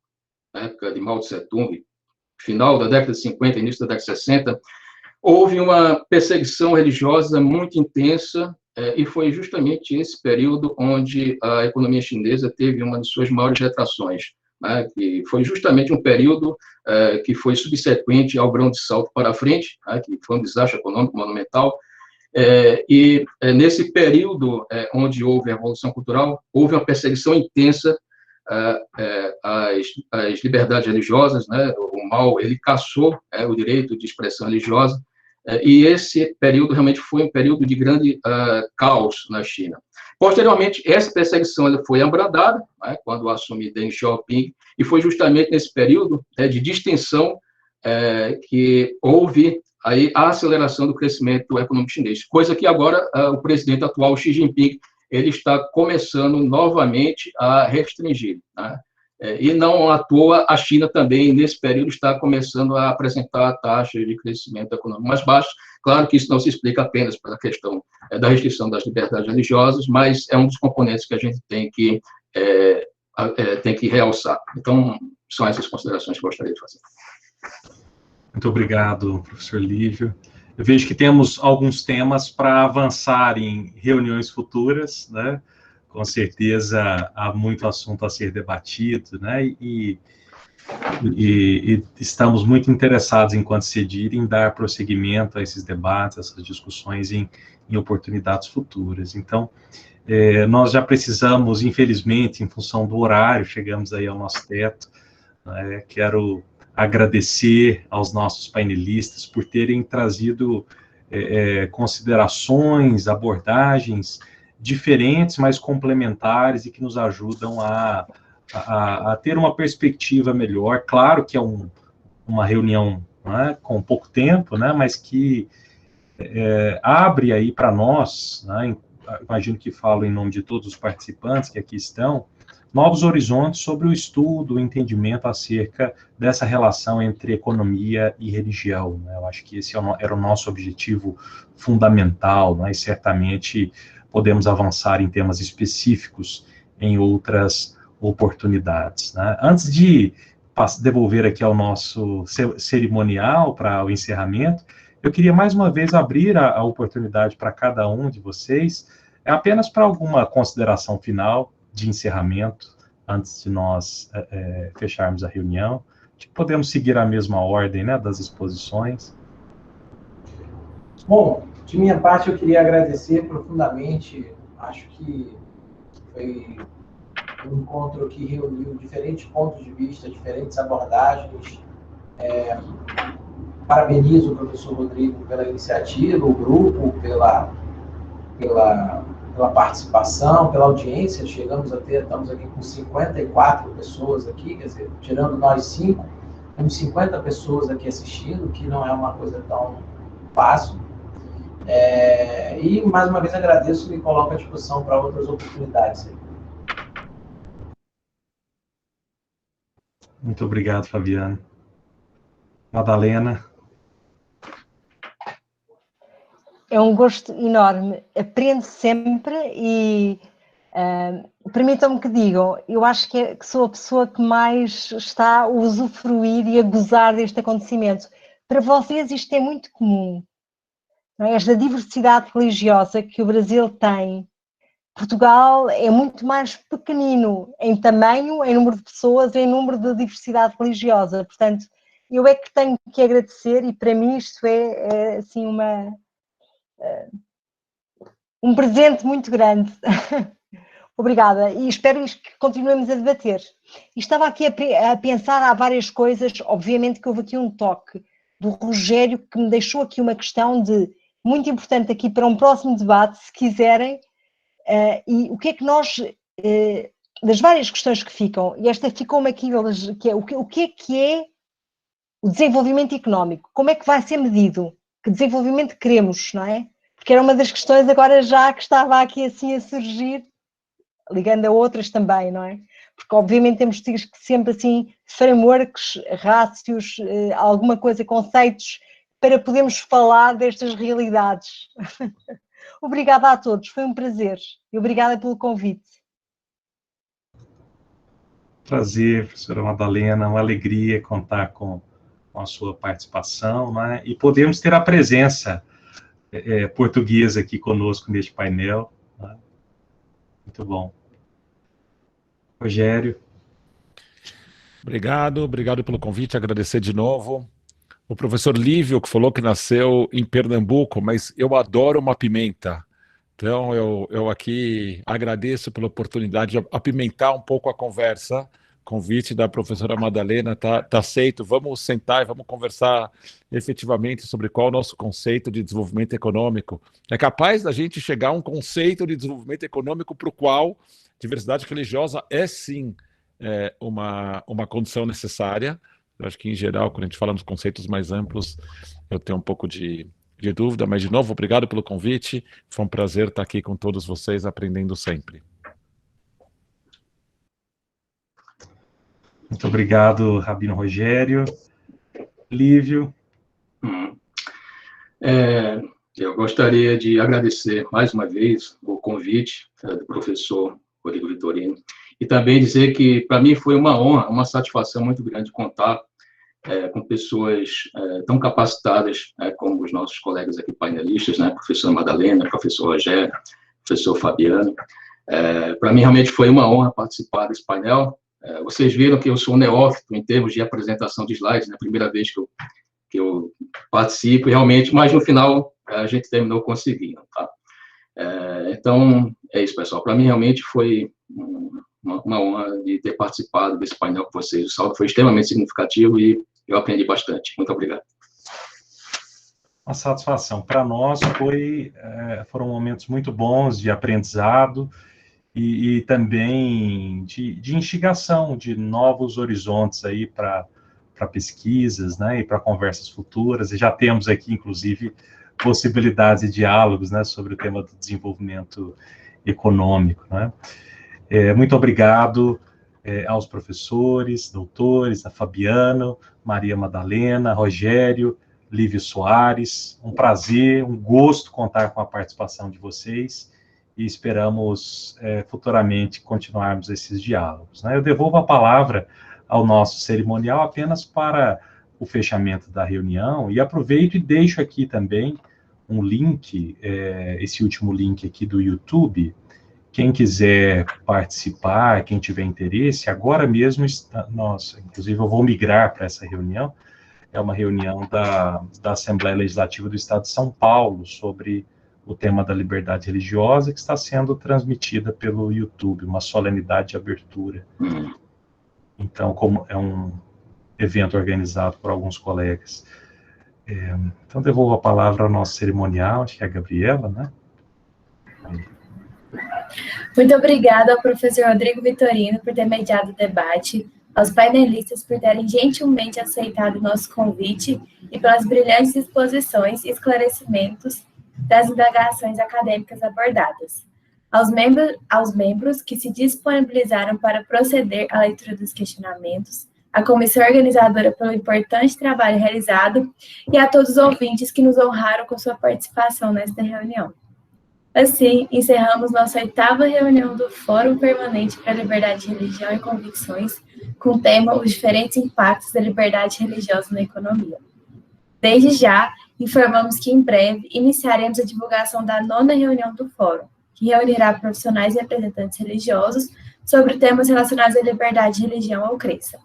na época de Mao Tse-tung, final da década de 50, início da década de 60, houve uma perseguição religiosa muito intensa, e foi justamente esse período onde a economia chinesa teve uma de suas maiores retrações, né, que foi justamente um período que foi subsequente ao Grão de Salto para frente, né, que foi um desastre econômico monumental, e nesse período onde houve a Revolução Cultural, houve uma perseguição intensa às liberdades religiosas, né? O Mao, ele cassou o direito de expressão religiosa, e esse período realmente foi um período de grande caos na China. Posteriormente, essa perseguição ela foi abrandada, né, quando assumiu Deng Xiaoping, e foi justamente nesse período de distensão que houve aí a aceleração do crescimento econômico chinês, coisa que agora o presidente atual, Xi Jinping, ele está começando novamente a restringir, né? E não à toa, a China também, nesse período, está começando a apresentar taxas de crescimento econômico mais baixas. Claro que isso não se explica apenas pela questão da restrição das liberdades religiosas, mas é um dos componentes que a gente tem que realçar. Então, são essas considerações que eu gostaria de fazer. Muito obrigado, professor Lívio. Eu vejo que temos alguns temas para avançar em reuniões futuras, né? Com certeza há muito assunto a ser debatido, né? E estamos muito interessados, enquanto CEDIR, em dar prosseguimento a esses debates, essas discussões em oportunidades futuras. Então, nós já precisamos, infelizmente, em função do horário, chegamos aí ao nosso teto, né? Quero agradecer aos nossos painelistas por terem trazido considerações, abordagens diferentes, mas complementares e que nos ajudam a ter uma perspectiva melhor. Claro que é uma reunião, né, com pouco tempo, né, mas que abre aí para nós, né, imagino que falo em nome de todos os participantes que aqui estão, novos horizontes sobre o estudo, o entendimento acerca dessa relação entre economia e religião, né? Eu acho que esse era o nosso objetivo fundamental, né? E certamente podemos avançar em temas específicos em outras oportunidades, né? Antes de devolver aqui ao nosso cerimonial para o encerramento, eu queria mais uma vez abrir a oportunidade para cada um de vocês, apenas para alguma consideração final de encerramento, antes de nós fecharmos a reunião, que podemos seguir a mesma ordem, né, das exposições. Bom, de minha parte eu queria agradecer profundamente, acho que foi um encontro que reuniu diferentes pontos de vista, diferentes abordagens. Parabenizo o professor Rodrigo pela iniciativa, o grupo pela participação, pela audiência. Estamos aqui com 54 pessoas aqui, quer dizer, tirando nós 5, temos 50 pessoas aqui assistindo, que não é uma coisa tão fácil. E, mais uma vez, agradeço e coloco à disposição para outras oportunidades. Muito obrigado, Fabiano. Madalena. É um gosto enorme. Aprendo sempre e permitam-me que digam, eu acho que sou a pessoa que mais está a usufruir e a gozar deste acontecimento. Para vocês isto é muito comum. Não é? Esta diversidade religiosa que o Brasil tem. Portugal é muito mais pequenino em tamanho, em número de pessoas, em número de diversidade religiosa. Portanto, eu é que tenho que agradecer e para mim isto é assim um presente muito grande. Obrigada e espero que continuemos a debater. E estava aqui a pensar, há várias coisas, obviamente que houve aqui um toque do Rogério que me deixou aqui uma questão muito importante aqui para um próximo debate, se quiserem, e o que é que nós, das várias questões que ficam, e esta ficou-me aqui, que é o que é o desenvolvimento económico, como é que vai ser medido, que desenvolvimento queremos, não é? Porque era uma das questões agora já que estava aqui assim a surgir, ligando a outras também, não é? Porque obviamente temos que sempre assim frameworks, rácios, alguma coisa, conceitos, para podermos falar destas realidades. Obrigada a todos, foi um prazer e obrigada pelo convite. Prazer, professora Madalena, uma alegria contar com a sua participação, né? E podemos ter a presença portuguesa aqui conosco neste painel. Né? Muito bom. Rogério. Obrigado pelo convite, agradecer de novo. O professor Lívio, que falou que nasceu em Pernambuco, mas eu adoro uma pimenta. Então, eu aqui agradeço pela oportunidade de apimentar um pouco a conversa. Convite da professora Madalena tá aceito. Vamos sentar e vamos conversar efetivamente sobre qual é o nosso conceito de desenvolvimento econômico. É capaz da gente chegar a um conceito de desenvolvimento econômico para o qual diversidade religiosa é, sim, uma condição necessária. Eu acho que, em geral, quando a gente fala nos conceitos mais amplos, eu tenho um pouco de dúvida, mas, de novo, obrigado pelo convite. Foi um prazer estar aqui com todos vocês, aprendendo sempre. Muito obrigado, Rabino Rogério. Lívio. Eu gostaria de agradecer mais uma vez o convite do professor Rodrigo Vitorino e também dizer que, para mim, foi uma honra, uma satisfação muito grande contar com pessoas tão capacitadas como os nossos colegas aqui painelistas, né, professora Madalena, professor Rogério, professor Fabiano. Para mim, realmente foi uma honra participar desse painel. Vocês viram que eu sou neófito em termos de apresentação de slides, né, a primeira vez que eu participo, realmente, mas no final a gente terminou conseguindo, tá? Então, é isso, pessoal. Para mim, realmente, foi uma honra de ter participado desse painel com vocês. O saldo foi extremamente significativo e eu aprendi bastante. Muito obrigado. Uma satisfação. Para nós foram momentos muito bons de aprendizado e também de instigação de novos horizontes aí para pesquisas, né, e para conversas futuras. E já temos aqui, inclusive, possibilidades de diálogos, né, sobre o tema do desenvolvimento econômico, né. Muito obrigado aos professores, doutores, a Fabiano, Maria Madalena, Rogério, Lívio Soares. Um prazer, um gosto contar com a participação de vocês e esperamos futuramente continuarmos esses diálogos, né. Eu devolvo a palavra ao nosso cerimonial apenas para o fechamento da reunião e aproveito e deixo aqui também um link, esse último link aqui do YouTube. Quem quiser participar, quem tiver interesse, agora mesmo, inclusive eu vou migrar para essa reunião, é uma reunião da Assembleia Legislativa do Estado de São Paulo sobre o tema da liberdade religiosa, que está sendo transmitida pelo YouTube, uma solenidade de abertura. Então, como é um evento organizado por alguns colegas. Então, devolvo a palavra ao nosso cerimonial, acho que é a Gabriela, né? Muito obrigada ao professor Rodrigo Vitorino por ter mediado o debate, aos painelistas por terem gentilmente aceitado o nosso convite e pelas brilhantes exposições e esclarecimentos das indagações acadêmicas abordadas. Aos membros que se disponibilizaram para proceder à leitura dos questionamentos, à comissão organizadora pelo importante trabalho realizado e a todos os ouvintes que nos honraram com sua participação nesta reunião. Assim, encerramos nossa 8ª reunião do Fórum Permanente para a Liberdade de Religião e Convicções, com o tema Os diferentes impactos da liberdade religiosa na economia. Desde já, informamos que em breve iniciaremos a divulgação da 9ª reunião do Fórum, que reunirá profissionais e representantes religiosos sobre temas relacionados à liberdade de religião ou crença.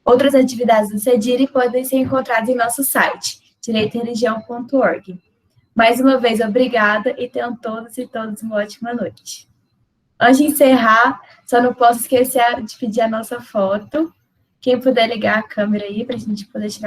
Outras atividades do CEDIRE podem ser encontradas em nosso site, direitoreligião.org. Mais uma vez, obrigada e tenham todos e todas uma ótima noite. Antes de encerrar, só não posso esquecer de pedir a nossa foto. Quem puder ligar a câmera aí para a gente poder tirar uma